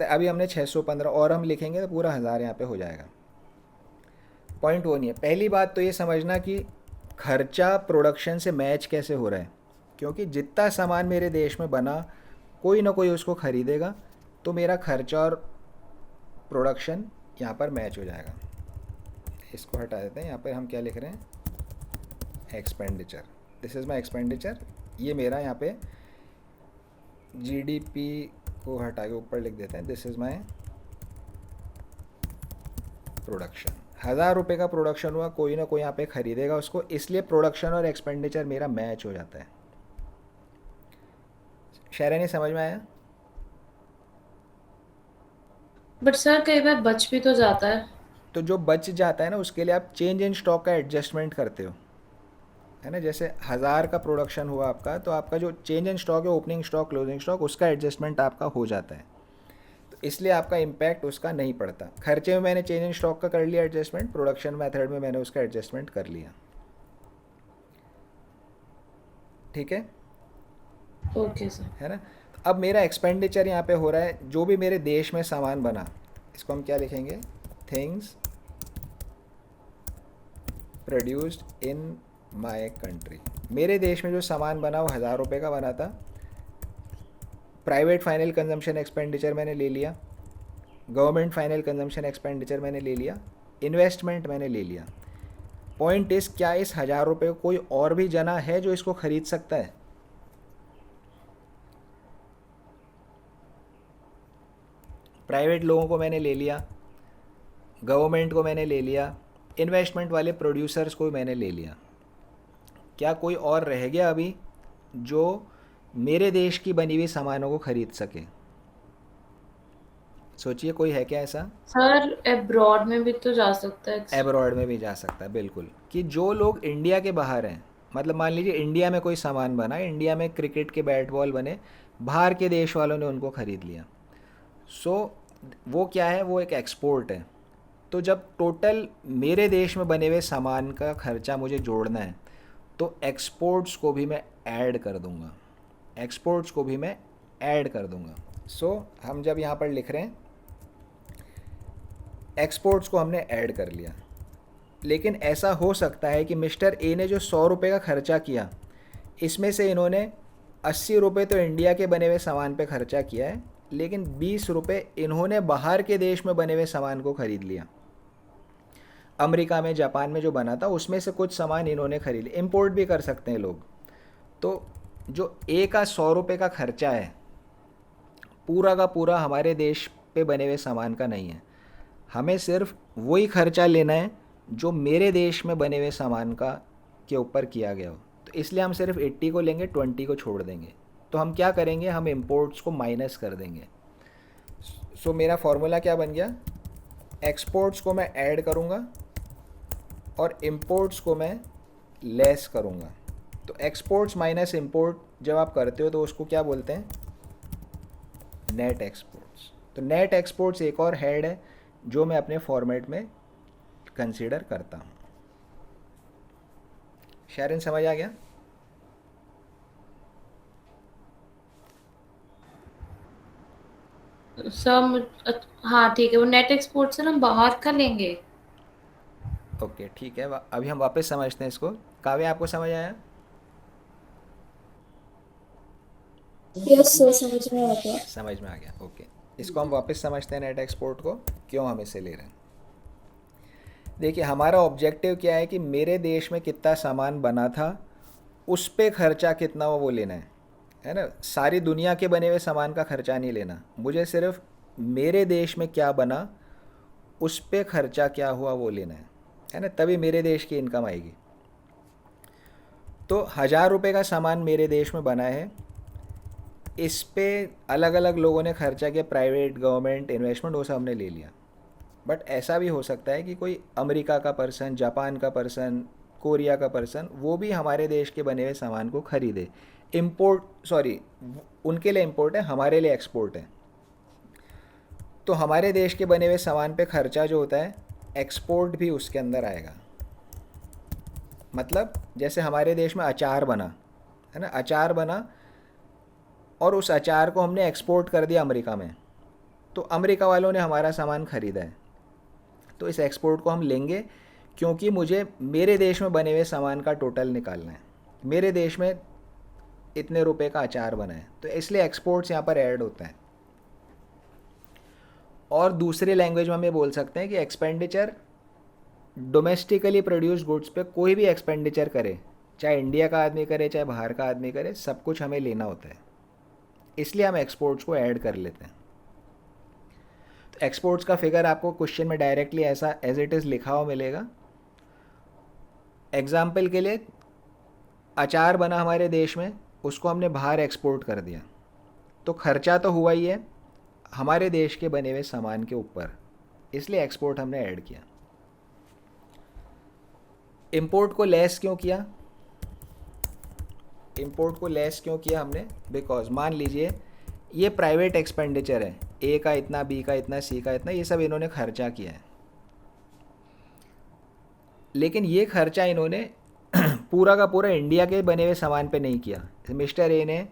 [SPEAKER 1] अभी हमने 615 और हम लिखेंगे तो पूरा 1,000 यहाँ पे हो जाएगा। पॉइंट वो नहीं है। पहली बात तो ये समझना कि खर्चा प्रोडक्शन से मैच कैसे हो रहा है, क्योंकि जितना सामान मेरे देश में बना कोई ना कोई उसको ख़रीदेगा, तो मेरा खर्चा और प्रोडक्शन यहाँ पर मैच हो जाएगा। इसको हटा देते हैं, यहाँ पर हम क्या लिख रहे हैं, expenditure, this is my expenditure. ये मेरा यहाँ पे जीडीपी को हटा के ऊपर लिख देते हैं, दिस इज़ माई प्रोडक्शन। 1,000 रुपये का प्रोडक्शन हुआ, कोई ना कोई यहाँ पे ख़रीदेगा उसको, इसलिए प्रोडक्शन और एक्सपेंडिचर मेरा मैच हो जाता है। शहर समझ में आया?
[SPEAKER 3] बट सर कई बार बच भी तो जाता है।
[SPEAKER 1] तो जो बच जाता है ना, उसके लिए आप चेंज इन स्टॉक का एडजस्टमेंट करते हो, है ना। जैसे 1,000 का प्रोडक्शन हुआ आपका, तो आपका जो चेंज इन स्टॉक है, ओपनिंग स्टॉक, क्लोजिंग स्टॉक, उसका एडजस्टमेंट आपका हो जाता है, तो इसलिए आपका इम्पैक्ट उसका नहीं पड़ता। खर्चे में मैंने चेंज इन स्टॉक का कर लिया एडजस्टमेंट, प्रोडक्शन मेथड में मैंने उसका एडजस्टमेंट कर लिया, ठीक है,
[SPEAKER 3] ओके सर।
[SPEAKER 1] है ना। अब मेरा एक्सपेंडिचर यहाँ पे हो रहा है, जो भी मेरे देश में सामान बना, इसको हम क्या लिखेंगे, things produced in my country. मेरे देश में जो सामान बना वो 1,000 रुपये का बना था। प्राइवेट फाइनल कंजम्पशन एक्सपेंडिचर मैंने ले लिया, गवर्नमेंट फाइनल कंजम्पशन एक्सपेंडिचर मैंने ले लिया, इन्वेस्टमेंट मैंने ले लिया। पॉइंट इस, क्या इस 1,000 रुपये को कोई और भी जना है जो इसको खरीद सकता है? प्राइवेट लोगों को मैंने ले लिया, गवर्नमेंट को मैंने ले लिया, इन्वेस्टमेंट वाले प्रोड्यूसर्स को मैंने ले लिया। क्या कोई और रह गया अभी जो मेरे देश की बनी हुई सामानों को खरीद सके? सोचिए, कोई है क्या ऐसा?
[SPEAKER 3] सर अब्रॉड में भी तो जा सकता है।
[SPEAKER 1] एब्रॉड में भी जा सकता है, बिल्कुल। कि जो लोग इंडिया के बाहर हैं, मतलब मान लीजिए इंडिया में कोई सामान बना, इंडिया में क्रिकेट के बैट बॉल बने, बाहर के देश वालों ने उनको ख़रीद लिया, सो वो क्या है, वो एक एक्सपोर्ट है। तो जब टोटल मेरे देश में बने हुए सामान का खर्चा मुझे जोड़ना है, तो एक्सपोर्ट्स को भी मैं ऐड कर दूंगा, एक्सपोर्ट्स को भी मैं ऐड कर दूंगा। सो हम जब यहाँ पर लिख रहे हैं, एक्सपोर्ट्स को हमने ऐड कर लिया। लेकिन ऐसा हो सकता है कि मिस्टर ए ने जो 100 रुपये का खर्चा किया, इसमें से इन्होंने 80 रुपये तो इंडिया के बने हुए सामान पे खर्चा किया है, लेकिन 20 रुपये इन्होंने बाहर के देश में बने हुए सामान को ख़रीद लिया। अमेरिका में, जापान में जो बना था उसमें से कुछ सामान इन्होंने खरीद लिया। इंपोर्ट भी कर सकते हैं लोग। तो जो ए का 100 रुपये का खर्चा है, पूरा का पूरा हमारे देश पे बने हुए सामान का नहीं है। हमें सिर्फ वही खर्चा लेना है जो मेरे देश में बने हुए सामान का के ऊपर किया गया हो। तो इसलिए हम सिर्फ 80 को लेंगे, 20 को छोड़ देंगे। तो हम क्या करेंगे, हम इंपोर्ट्स को माइनस कर देंगे। सो मेरा फॉर्मूला क्या बन गया, एक्सपोर्ट्स को मैं ऐड करूँगा और इम्पोर्ट्स को मैं लेस करूँगा। तो एक्सपोर्ट्स माइनस इम्पोर्ट जब आप करते हो तो उसको क्या बोलते हैं, नेट एक्सपोर्ट्स। तो नेट एक्सपोर्ट्स एक और हेड है जो मैं अपने फॉर्मेट में कंसीडर करता हूँ। शैरन समझ आ गया?
[SPEAKER 3] हाँ ठीक है, वो नेट एक्सपोर्ट से हम बाहर का लेंगे।
[SPEAKER 1] ओके ठीक है, अभी हम वापस समझते हैं इसको। काव्य आपको समझ आया?
[SPEAKER 2] यस सर, समझ में आ गया।
[SPEAKER 1] समझ में आ गया, ओके। इसको हम वापस समझते हैं, नेट एक्सपोर्ट को क्यों हम इसे ले रहे हैं। देखिए हमारा ऑब्जेक्टिव क्या है कि मेरे देश में कितना सामान बना था उस पे खर्चा कितना हो वो लेना है ना। सारी दुनिया के बने हुए सामान का खर्चा नहीं लेना, मुझे सिर्फ मेरे देश में क्या बना उस पे खर्चा क्या हुआ वो लेना है ना, तभी मेरे देश की इनकम आएगी। तो 1000 रुपये का सामान मेरे देश में बना है, इस पे अलग अलग लोगों ने खर्चा किया, प्राइवेट गवर्नमेंट इन्वेस्टमेंट वो सब हमने ले लिया। बट ऐसा भी हो सकता है कि कोई अमेरिका का पर्सन, जापान का पर्सन, कोरिया का पर्सन वो भी हमारे देश के बने हुए सामान को खरीदे। इम्पोर्ट सॉरी, उनके लिए इम्पोर्ट है, हमारे लिए एक्सपोर्ट है। तो हमारे देश के बने हुए सामान पे खर्चा जो होता है एक्सपोर्ट भी उसके अंदर आएगा। मतलब जैसे हमारे देश में अचार बना है ना, अचार बना और उस अचार को हमने एक्सपोर्ट कर दिया अमेरिका में, तो अमेरिका वालों ने हमारा सामान ख़रीदा है, तो इस एक्सपोर्ट को हम लेंगे क्योंकि मुझे मेरे देश में बने हुए सामान का टोटल निकालना है। मेरे देश में इतने रुपए का अचार बना है, तो इसलिए एक्सपोर्ट्स यहाँ पर ऐड होता है। और दूसरे लैंग्वेज में हम ये बोल सकते हैं कि एक्सपेंडिचर डोमेस्टिकली प्रोड्यूस्ड गुड्स पे कोई भी एक्सपेंडिचर करे, चाहे इंडिया का आदमी करे चाहे बाहर का आदमी करे, सब कुछ हमें लेना होता है, इसलिए हम एक्सपोर्ट्स को ऐड कर लेते हैं। तो एक्सपोर्ट्स का फिगर आपको क्वेश्चन में डायरेक्टली ऐसा एज इट इज़ लिखा हुआ मिलेगा। एग्जाम्पल के लिए अचार बना हमारे देश में, उसको हमने बाहर एक्सपोर्ट कर दिया, तो खर्चा तो हुआ ही है हमारे देश के बने हुए सामान के ऊपर, इसलिए एक्सपोर्ट हमने ऐड किया। इंपोर्ट को लेस क्यों किया, इंपोर्ट को लेस क्यों किया हमने, बिकॉज मान लीजिए ये प्राइवेट एक्सपेंडिचर है, ए का इतना, बी का इतना, सी का इतना, ये सब इन्होंने खर्चा किया है, लेकिन ये खर्चा इन्होंने पूरा का पूरा इंडिया के बने हुए सामान पे नहीं किया। मिस्टर ए ने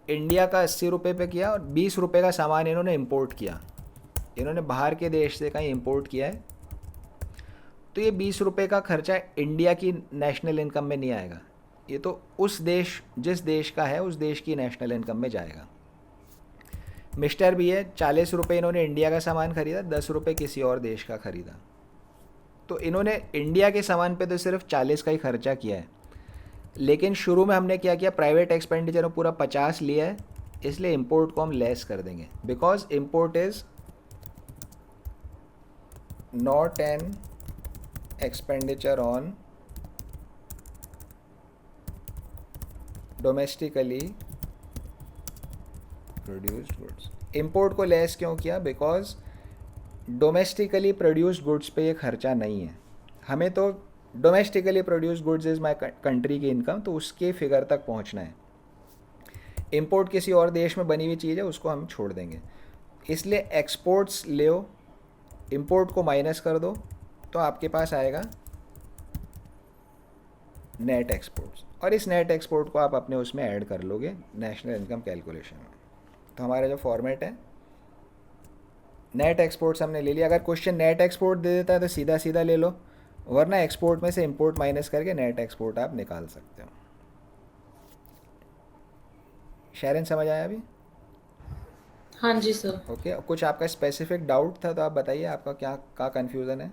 [SPEAKER 1] इंडिया का 80 रुपये पे किया और 20 रुपये का सामान इन्होंने इंपोर्ट किया, इन्होंने बाहर के देश से कहीं इंपोर्ट किया है, तो ये 20 रुपये का खर्चा इंडिया की नेशनल इनकम में नहीं आएगा, ये तो उस देश, जिस देश का है उस देश की नेशनल इनकम में जाएगा। मिस्टर बी है, 40 रुपये इन्होंने इंडिया का सामान खरीदा, 10 रुपये किसी और देश का खरीदा, तो इन्होंने इंडिया के सामान पे तो सिर्फ 40 का ही खर्चा किया है, लेकिन शुरू में हमने क्या किया, प्राइवेट एक्सपेंडिचर में पूरा 50 लिया है, इसलिए इंपोर्ट को हम लेस कर देंगे, because import is not an expenditure on domestically produced goods. Import को लेस क्यों किया, बिकॉज डोमेस्टिकली प्रोड्यूस्ड गुड्स पे ये खर्चा नहीं है, हमें तो domestically produced goods is my country की इनकम, तो उसके फिगर तक पहुंचना है। इंपोर्ट किसी और देश में बनी हुई चीज़ है, उसको हम छोड़ देंगे, इसलिए एक्सपोर्ट्स ले, इंपोर्ट को माइनस कर दो, तो आपके पास आएगा नेट एक्सपोर्ट्स, और इस नेट एक्सपोर्ट को आप अपने उसमें ऐड कर लोगे नेशनल इनकम कैलकुलेशन में। तो हमारा जो फॉर्मेट है, नेट एक्सपोर्ट्स हमने ले लिया। अगर क्वेश्चन नेट एक्सपोर्ट दे देता है तो सीधा सीधा ले लो, वरना एक्सपोर्ट में से इंपोर्ट माइनस करके नेट एक्सपोर्ट आप निकाल सकते हो। शैरन समझ आया अभी?
[SPEAKER 3] हाँ जी सर।
[SPEAKER 1] ओके, कुछ आपका स्पेसिफिक डाउट था तो आप बताइए, आपका क्या कन्फ्यूज़न है?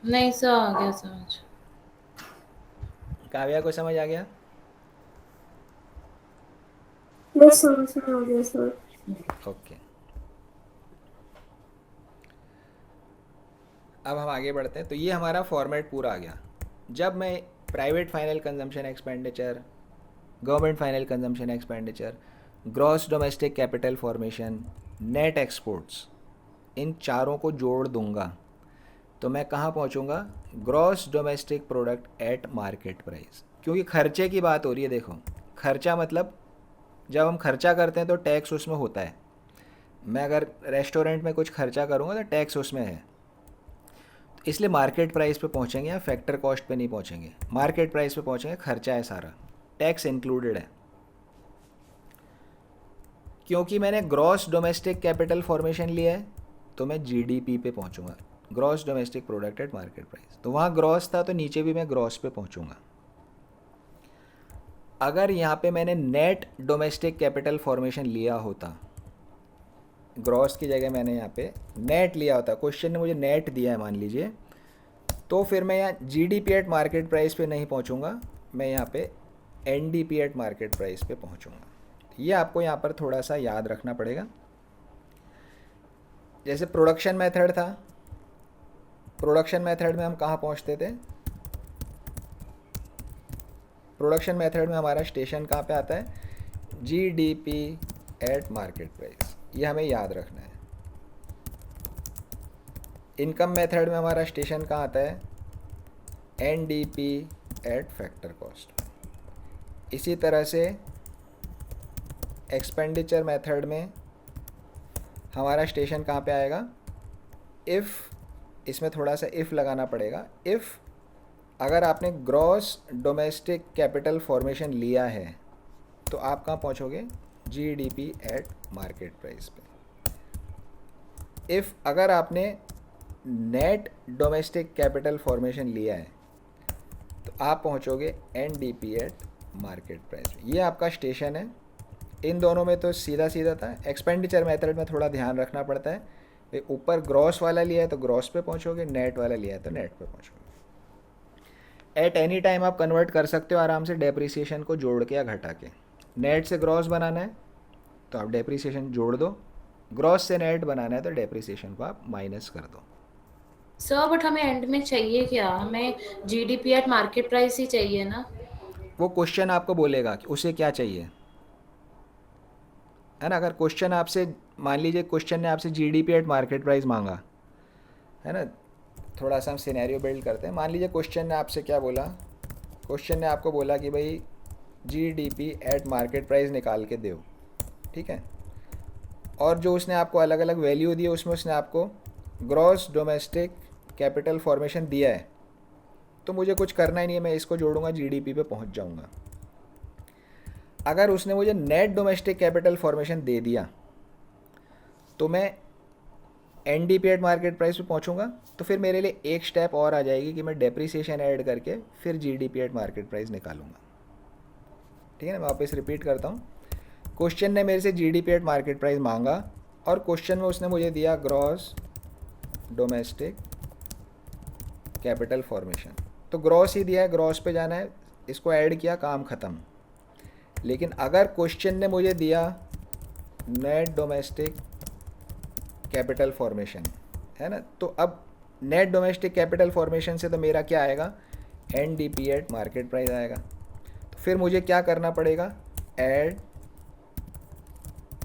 [SPEAKER 3] नहीं सर, आ गया समझ।
[SPEAKER 1] काव्या को समझ आ गया?
[SPEAKER 2] बस समझ में आ गया सर।
[SPEAKER 1] ओके, अब हम आगे बढ़ते हैं। तो ये हमारा फॉर्मेट पूरा आ गया। जब मैं private final consumption expenditure, government final consumption expenditure, gross domestic capital formation, net exports, इन चारों को जोड़ दूंगा तो मैं कहाँ पहुँचूँगा? Gross domestic product at market price. क्योंकि खर्चे की बात हो रही है। देखो, खर्चा मतलब जब हम खर्चा करते हैं तो टैक्स उसमें होता है। मैं अगर रेस्टोरेंट में कुछ खर्चा करूँगा तो टैक्स उसमें है, इसलिए मार्केट प्राइस पे पहुँचेंगे या फैक्टर कॉस्ट पे नहीं पहुँचेंगे, मार्केट प्राइस पे पहुँचेंगे। खर्चा है सारा, टैक्स इंक्लूडेड है। क्योंकि मैंने ग्रॉस डोमेस्टिक कैपिटल फॉर्मेशन लिया है तो मैं जीडीपी पे पहुंचूंगा, gross domestic product at market price. तो वहाँ ग्रॉस था तो नीचे भी मैं ग्रॉस पे पहुंचूंगा। अगर यहाँ पे मैंने नेट डोमेस्टिक कैपिटल फॉर्मेशन लिया होता, ग्रॉस की जगह मैंने यहाँ पे नेट लिया होता, क्वेश्चन ने मुझे नेट दिया है मान लीजिए, तो फिर मैं यहाँ जीडीपी एट मार्केट प्राइस पे नहीं पहुँचूंगा, मैं यहाँ पे एनडीपी एट मार्केट प्राइस पे पहुँचूंगा। ये आपको यहाँ पर थोड़ा सा याद रखना पड़ेगा। जैसे प्रोडक्शन मेथड था, प्रोडक्शन मेथड में हम कहाँ पहुँचते थे? प्रोडक्शन मेथड में हमारा स्टेशन कहाँ पे आता है? GDP at market price. ये हमें याद रखना है। इनकम मेथड में हमारा स्टेशन कहाँ आता है? NDP at factor cost. इसी तरह से एक्सपेंडिचर मेथड में हमारा स्टेशन कहाँ पे आएगा? इफ़, इसमें थोड़ा सा इफ़ लगाना पड़ेगा। इफ़ अगर आपने ग्रॉस डोमेस्टिक कैपिटल फॉर्मेशन लिया है तो आप कहाँ पहुँचोगे? जीडीपी एट मार्केट प्राइस पे। इफ़ अगर आपने नेट डोमेस्टिक कैपिटल फॉर्मेशन लिया है तो आप पहुँचोगे एनडीपी एट मार्केट प्राइस पे। ये आपका स्टेशन है। इन दोनों में तो सीधा सीधा था। एक्सपेंडिचर मेथड में थोड़ा ध्यान रखना पड़ता है। भाई ऊपर ग्रॉस वाला लिया है तो ग्रॉस पे पहुँचोगे, नेट वाला लिया है तो नेट पे पहुँचोगे। एट एनी टाइम आप कन्वर्ट कर सकते हो आराम से डेप्रिसिएशन को जोड़ के या घटा के। नेट से ग्रॉस बनाना है तो आप डेप्रिसिएशन जोड़ दो, ग्रॉस से नेट बनाना है तो डेप्रिसिएशन को आप माइनस कर दो।
[SPEAKER 3] सर बट हमें एंड में चाहिए क्या? हमें जीडीपी एट मार्केट प्राइस ही चाहिए ना?
[SPEAKER 1] वो क्वेश्चन आपको बोलेगा कि उसे क्या चाहिए, है ना। अगर क्वेश्चन आपसे, मान लीजिए क्वेश्चन ने आपसे जीडीपी एट मार्केट प्राइस मांगा, है ना। थोड़ा सा हम सिनेरियो बिल्ड करते हैं। मान लीजिए क्वेश्चन ने आपसे क्या बोला? क्वेश्चन ने आपको बोला कि भाई जीडीपी एट मार्केट प्राइस निकाल के दो, ठीक है। और जो उसने आपको अलग अलग वैल्यू दी है उसमें उसने आपको ग्रॉस डोमेस्टिक कैपिटल फॉर्मेशन दिया है, तो मुझे कुछ करना ही नहीं है, मैं इसको जोड़ूंगा जीडीपी पे पहुंच जाऊंगा। अगर उसने मुझे नेट डोमेस्टिक कैपिटल फॉर्मेशन दे दिया तो मैं एनडीपी एट मार्केट प्राइस पे पहुंचूंगा, तो फिर मेरे लिए एक स्टेप और आ जाएगी कि मैं डेप्रिसिएशन ऐड करके फिर जीडीपी एट मार्केट प्राइस निकालूंगा। ठीक है ना। मैं वापस रिपीट करता हूँ। क्वेश्चन ने मेरे से जीडीपी एट मार्केट प्राइस मांगा और क्वेश्चन में उसने मुझे दिया ग्रॉस डोमेस्टिक कैपिटल फॉर्मेशन, तो ग्रॉस ही दिया है, ग्रॉस पे जाना है, इसको ऐड किया, काम ख़त्म। लेकिन अगर क्वेश्चन ने मुझे दिया नेट डोमेस्टिक कैपिटल फॉर्मेशन, है ना, तो अब नेट डोमेस्टिक कैपिटल फॉर्मेशन से तो मेरा क्या आएगा? एनडीपी एट मार्केट प्राइस आएगा। तो फिर मुझे क्या करना पड़ेगा? ऐड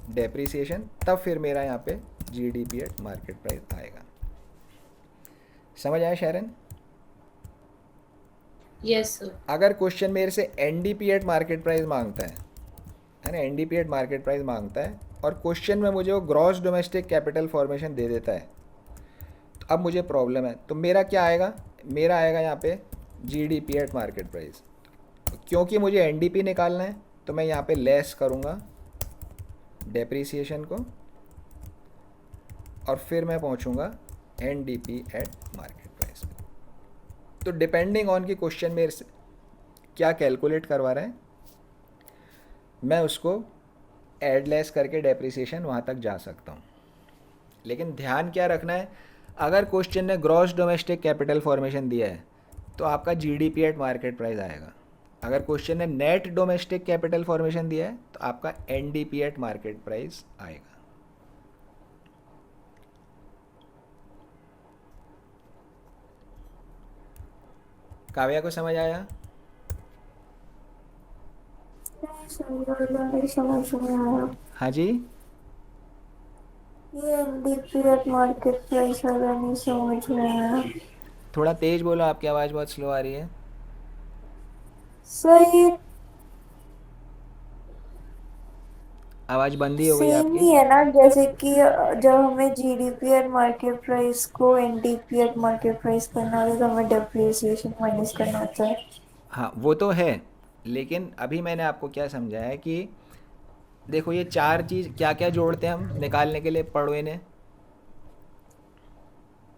[SPEAKER 1] डेप्रिसिएशन, तब फिर मेरा यहाँ पे जीडीपी एट मार्केट प्राइस आएगा। समझ आया शरण?
[SPEAKER 3] Yes sir.
[SPEAKER 1] अगर क्वेश्चन मेरे से एनडीपी एट मार्केट प्राइस मांगता है ना, एनडीपी एट मार्केट प्राइस मांगता है और क्वेश्चन में मुझे वो ग्रॉस डोमेस्टिक कैपिटल फॉर्मेशन दे देता है, तो अब मुझे प्रॉब्लम है। तो मेरा क्या आएगा? मेरा आएगा यहाँ पे जीडीपी एट मार्केट प्राइस। क्योंकि मुझे एनडीपी निकालना है तो मैं यहाँ पे लेस करूँगा डेप्रिसिएशन को और फिर मैं पहुँचूँगा एनडीपी एट मार्केट प्राइस पे। तो डिपेंडिंग ऑन की क्वेश्चन मेरे से क्या कैलकुलेट करवा रहा है, मैं उसको ऐड लेस करके डेप्रिसिएशन वहाँ तक जा सकता हूँ। लेकिन ध्यान क्या रखना है, अगर क्वेश्चन ने ग्रॉस डोमेस्टिक कैपिटल फॉर्मेशन दिया है तो आपका जीडीपी एट मार्केट प्राइस आएगा। अगर क्वेश्चन ने नेट डोमेस्टिक कैपिटल फॉर्मेशन दिया है तो आपका एनडीपी एट मार्केट प्राइस आएगा। काव्या को समझ आया?
[SPEAKER 2] सही वाला नहीं समझ में आया।
[SPEAKER 1] हाँ जी,
[SPEAKER 2] ये एनडीपी एट मार्केट प्राइस वाला नहीं समझ में आया।
[SPEAKER 1] थोड़ा तेज बोलो, आपकी आवाज़ बहुत स्लो आ रही है।
[SPEAKER 2] सही
[SPEAKER 1] आवाज़ बंद ही हो गई
[SPEAKER 2] सेम
[SPEAKER 1] आपकी।
[SPEAKER 2] ही है ना, जैसे कि जब हमें जीडीपी एट मार्केट प्राइस को एनडीपी एट मार्केट प्राइस करना होता है तो हमें डेप्रिसिएशन माइनस करना होता है।
[SPEAKER 1] हाँ वो तो है, लेकिन अभी मैंने आपको क्या समझाया है कि देखो ये चार चीज़ क्या क्या जोड़ते हैं हम निकालने के लिए, पढ़ो इन्हें।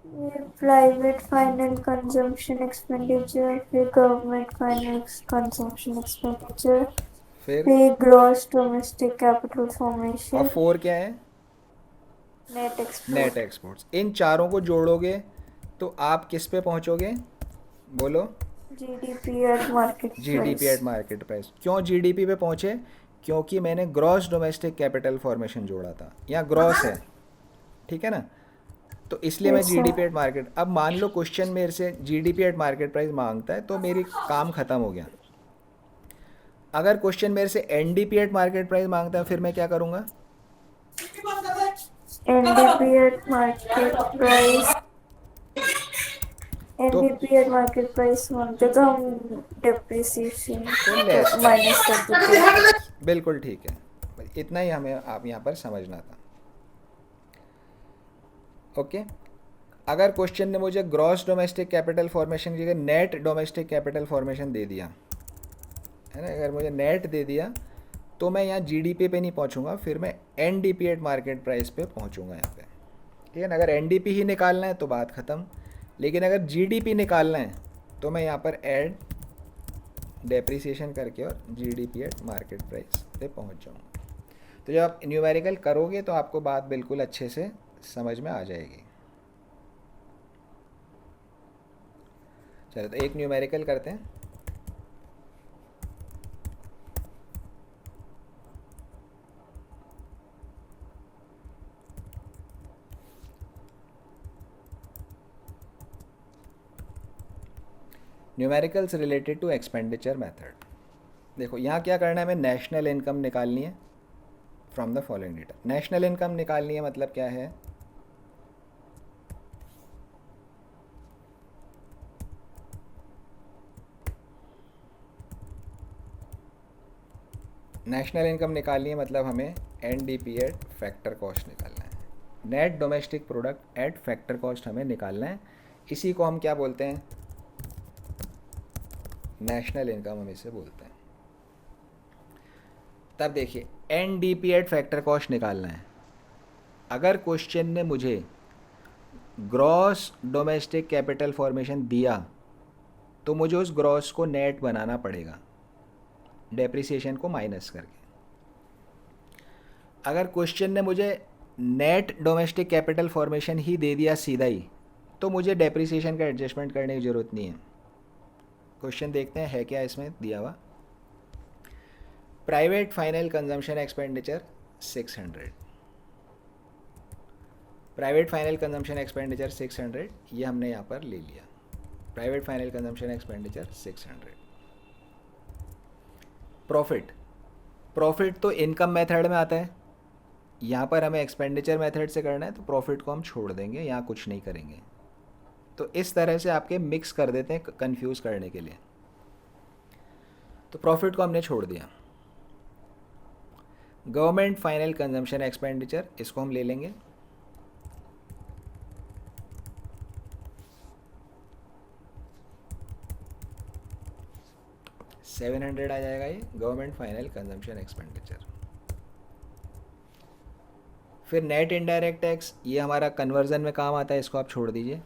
[SPEAKER 2] ये प्राइवेट फाइनल कंजम्पशन एक्सपेंडिचर, फिर गवर्नमेंट फाइनल कंजम्पशन एक्सपेंडिचर,
[SPEAKER 1] फिर
[SPEAKER 2] फिर ग्रॉस डोमेस्टिक कैपिटल
[SPEAKER 1] और
[SPEAKER 2] फॉर्मेशन,
[SPEAKER 1] फोर क्या है?
[SPEAKER 2] Net
[SPEAKER 1] net
[SPEAKER 2] export.
[SPEAKER 1] एक्सपोर्ट्स। इन चारों को जोड़ोगे तो आप किस पे पहुंचोगे? बोलो।
[SPEAKER 2] GDP at market
[SPEAKER 1] GDP
[SPEAKER 2] price.
[SPEAKER 1] Eight market price. क्यों जीडीपी पे पहुंचे? क्योंकि मैंने ग्रॉस डोमेस्टिक कैपिटल फॉर्मेशन जोड़ा था, यहाँ ग्रॉस है, ठीक है ना, तो इसलिए मैं
[SPEAKER 2] yes
[SPEAKER 1] GDP
[SPEAKER 2] sir.
[SPEAKER 1] Eight market. अब मान लो क्वेश्चन मेरे से जीडीपी एट मार्केट प्राइस मांगता है तो मेरी काम ख़त्म हो गया। अगर क्वेश्चन मेरे से एनडीपी एट मार्केट प्राइस मांगता है फिर मैं क्या करूँगा?
[SPEAKER 2] एनडीपी एट मार्केट प्राइस,
[SPEAKER 1] तो
[SPEAKER 2] एनडीपी एट मार्केट प्राइस मांगते तो हम डेप्रिसिएशन
[SPEAKER 1] को लेस कर
[SPEAKER 2] माइनस कर देते हैं।
[SPEAKER 1] बिल्कुल ठीक है, इतना ही हमें आप यहाँ पर समझना था। ओके, अगर क्वेश्चन ने मुझे ग्रॉस डोमेस्टिक कैपिटल फॉर्मेशन की जगह नेट डोमेस्टिक कैपिटल फॉर्मेशन दे दिया है ना, अगर मुझे नेट दे दिया तो मैं यहाँ जीडीपी पे नहीं पहुँचूंगा, फिर मैं एनडीपी एट मार्केट प्राइस पे पहुँचूंगा यहाँ पे, ठीक है ना। अगर एनडीपी ही निकालना है तो बात ख़त्म, लेकिन अगर जीडीपी निकालना है तो मैं यहाँ पर ऐड डेप्रिसिएशन करके और जीडीपी एट मार्केट प्राइस पे पहुँच जाऊँगा। तो जब आप न्यूमेरिकल करोगे तो आपको बात बिल्कुल अच्छे से समझ में आ जाएगी। चलो तो एक न्यूमेरिकल करते हैं। Numericals related to expenditure method. देखो यहाँ क्या करना है, हमें नेशनल इनकम निकालनी है from the following data. National income निकालनी है मतलब क्या है? नेशनल इनकम निकालनी है मतलब हमें एनडीपी एट फैक्टर कॉस्ट निकालना है, net domestic product eight factor cost हमें निकालना है। इसी को हम क्या बोलते हैं? नेशनल इनकम हम इसे बोलते हैं। तब देखिए एनडीपी एट फैक्टर कॉस्ट निकालना है। अगर क्वेश्चन ने मुझे ग्रॉस डोमेस्टिक कैपिटल फॉर्मेशन दिया तो मुझे उस ग्रॉस को नेट बनाना पड़ेगा डेप्रिसिएशन को माइनस करके। अगर क्वेश्चन ने मुझे नेट डोमेस्टिक कैपिटल फॉर्मेशन ही दे दिया सीधा ही तो मुझे डेप्रिसिएशन का एडजस्टमेंट करने की ज़रूरत नहीं है। क्वेश्चन देखते हैं है क्या इसमें दिया हुआ। Private final consumption expenditure 600, private final consumption expenditure 600, ये हमने यहाँ पर ले लिया। Private final consumption expenditure 600। Profit, profit तो इनकम मेथड में आता है, यहाँ पर हमें एक्सपेंडिचर मेथड से करना है तो प्रॉफिट को हम छोड़ देंगे, यहाँ कुछ नहीं करेंगे। तो इस तरह से आपके मिक्स कर देते हैं कंफ्यूज करने के लिए। तो प्रॉफिट को हमने छोड़ दिया। गवर्नमेंट फाइनल कंजम्पशन एक्सपेंडिचर इसको हम ले लेंगे। $700 आ जाएगा ये गवर्नमेंट फाइनल कंजम्पशन एक्सपेंडिचर। फिर नेट इनडायरेक्ट टैक्स, ये हमारा कन्वर्जन में काम आता है, इसको आप छोड़ दीजिए।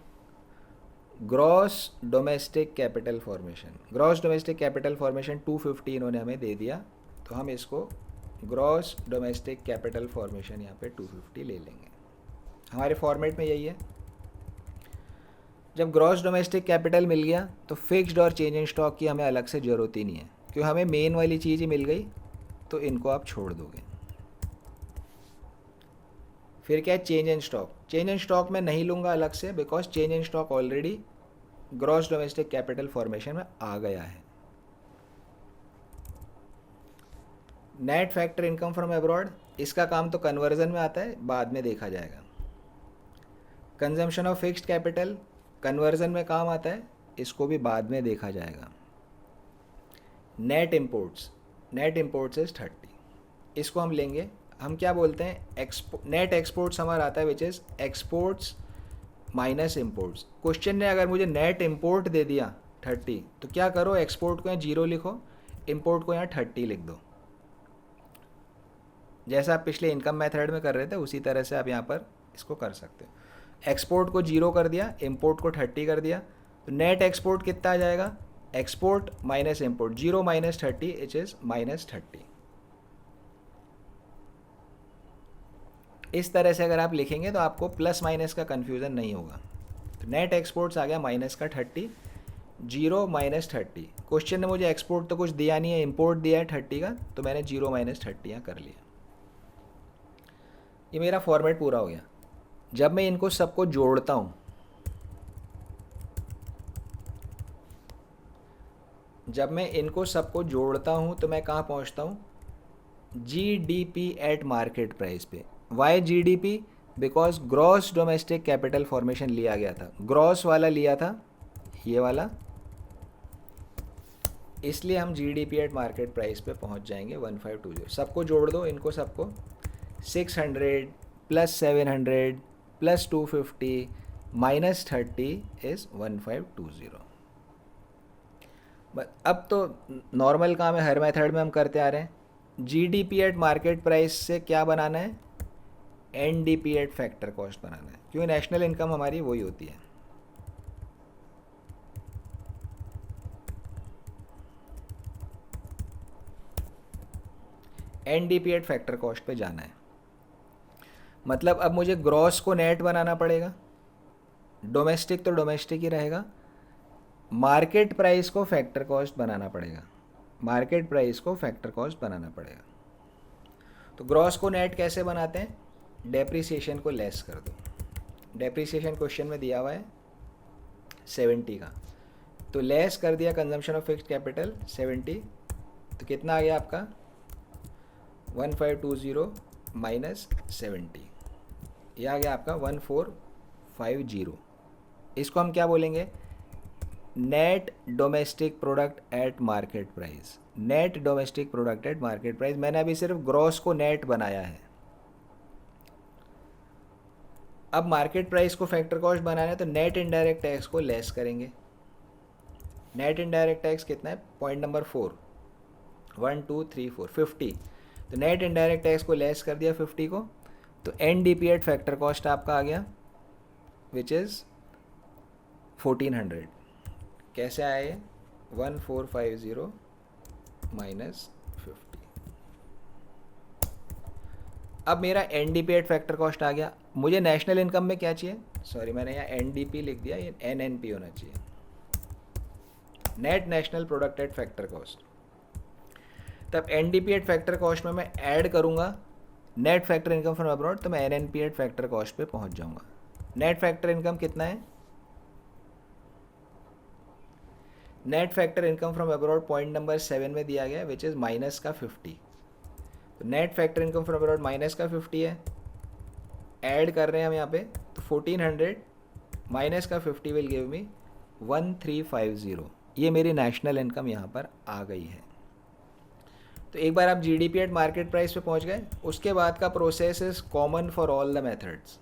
[SPEAKER 1] Gross domestic capital formation, gross domestic capital formation 250 इन्होंने हमें दे दिया तो हम इसको ग्रॉस डोमेस्टिक कैपिटल फॉर्मेशन यहाँ पे 250 ले लेंगे। हमारे फॉर्मेट में यही है। जब ग्रॉस डोमेस्टिक कैपिटल मिल गया तो फिक्स्ड और चेंज इन स्टॉक की हमें अलग से ज़रूरत ही नहीं है, क्योंकि हमें मेन वाली चीज़ ही मिल गई तो इनको आप छोड़ दोगे। फिर क्या है? Change in stock. Change in stock में नहीं लूँगा अलग से, because change in stock already gross domestic capital formation में आ गया है। Net factor income from abroad, इसका काम तो कन्वर्जन में आता है, बाद में देखा जाएगा। Consumption of fixed capital conversion में काम आता है, इसको भी बाद में देखा जाएगा। नेट इम्पोर्ट्स इज 30, इसको हम लेंगे, हम क्या बोलते हैं नेट एक्सपोर्ट्स हमारा आता है which is exports minus imports. Question ने अगर मुझे नेट इम्पोर्ट दे दिया 30, तो क्या करो, एक्सपोर्ट को यहाँ 0 लिखो, इम्पोर्ट को यहाँ 30 लिख दो। जैसा आप पिछले इनकम मेथड में कर रहे थे उसी तरह से आप यहाँ पर इसको कर सकते हो। एक्सपोर्ट को 0 कर दिया, इम्पोर्ट को 30 कर दिया, तो नेट एक्सपोर्ट कितना आ जाएगा, export minus import, 0 minus 30 etch is minus 30। इस तरह से अगर आप लिखेंगे तो आपको प्लस माइनस का कन्फ्यूज़न नहीं होगा। तो नेट एक्सपोर्ट्स आ गया माइनस का 30, 0 माइनस 30। क्वेश्चन ने मुझे एक्सपोर्ट तो कुछ दिया नहीं है, इम्पोर्ट दिया है 30 का, तो मैंने 0 माइनस 30 यहाँ कर लिया। ये मेरा फॉर्मेट पूरा हो गया। जब मैं इनको सबको जोड़ता हूँ, तो मैं कहाँ पहुँचता हूँ, GDP एट मार्केट प्राइस पे। Why GDP? Because gross domestic capital formation लिया गया था, ग्रॉस वाला लिया था, ये वाला, इसलिए हम GDP एट मार्केट प्राइस पे पहुंच जाएंगे 1520। सबको जोड़ दो, इनको सबको, 600 प्लस 700 प्लस 250 माइनस 30 इज़ 1520। अब तो नॉर्मल काम है, हर मेथड में हम करते आ रहे हैं। GDP एट मार्केट प्राइस से क्या बनाना है, NDP एट फैक्टर कॉस्ट बनाना है, क्योंकि नेशनल इनकम हमारी वही होती है। NDP एट फैक्टर कॉस्ट पे जाना है। मतलब अब मुझे ग्रॉस को नेट बनाना पड़ेगा, डोमेस्टिक तो डोमेस्टिक ही रहेगा, मार्केट प्राइस को फैक्टर कॉस्ट बनाना पड़ेगा, तो ग्रॉस को नेट कैसे बनाते हैं, डेप्रिसिएशन को लेस कर दो। डेप्रिसिएशन क्वेश्चन में दिया हुआ है 70 का, तो लेस कर दिया कंजम्पशन ऑफ फिक्स्ड कैपिटल 70, तो कितना आ गया आपका 1520 माइनस 70, यह आ गया आपका 1450। इसको हम क्या बोलेंगे, net domestic product at market price. मैंने अभी सिर्फ ग्रॉस को नेट बनाया है। अब मार्केट प्राइस को फैक्टर कॉस्ट बनाना है, तो नेट इनडायरेक्ट टैक्स को लेस करेंगे। नेट इनडायरेक्ट टैक्स कितना है, पॉइंट नंबर 4, 1 2 3 4 50, तो नेट इनडायरेक्ट टैक्स को लेस कर दिया 50 को, तो NDP एट फैक्टर कॉस्ट आपका आ गया विच इज़ 1400। कैसे आया ये, 1450 माइनस 50। अब मेरा NDP एट फैक्टर कॉस्ट आ गया। मुझे नेशनल इनकम में क्या चाहिए, सॉरी मैंने यहाँ NDP लिख दिया, ये NNP होना चाहिए, net national product at factor cost. तब NDP एट फैक्टर कॉस्ट में मैं ऐड करूँगा net factor income from abroad, तो मैं NNP एट फैक्टर कॉस्ट पे पहुँच जाऊँगा। नेट फैक्टर इनकम कितना है, net factor income from abroad point number 7 में दिया गया विच इज़ माइनस का 50। तो net factor income from abroad minus का 50 है, ऐड कर रहे हैं हम यहाँ पे, तो 1400 माइनस का 50 विल गिव मी 1350। ये मेरी नेशनल इनकम यहाँ पर आ गई है। तो एक बार आप GDP एट मार्केट प्राइस पे पहुँच गए, उसके बाद का process is common for all the methods.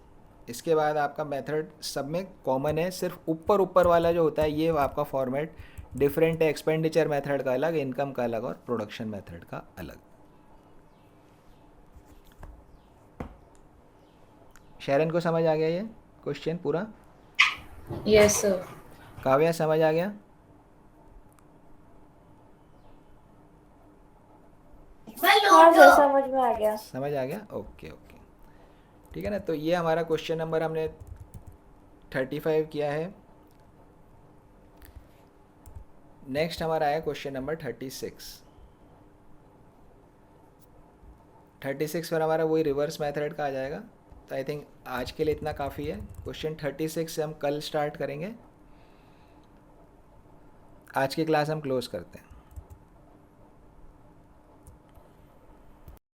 [SPEAKER 1] इसके बाद आपका मेथड सब में कॉमन है, सिर्फ ऊपर वाला जो होता है ये आपका फॉर्मेट डिफरेंट है, एक्सपेंडिचर मेथड का अलग, इनकम का अलग और प्रोडक्शन मेथड का अलग। शेरन को समझ आ गया ये क्वेश्चन पूरा?
[SPEAKER 3] Yes sir.
[SPEAKER 1] काव्या समझ आ गया?
[SPEAKER 2] हाँ सर, समझ में आ गया।
[SPEAKER 1] समझ आ गया, ओके ओके, ठीक है ना। तो ये हमारा क्वेश्चन नंबर हमने 35 किया है। नेक्स्ट हमारा आया क्वेश्चन नंबर 36। 36 पर हमारा वही रिवर्स मेथड का आ जाएगा। तो आई थिंक आज के लिए इतना काफ़ी है। क्वेश्चन 36 से हम कल स्टार्ट करेंगे। आज की क्लास हम क्लोज करते हैं।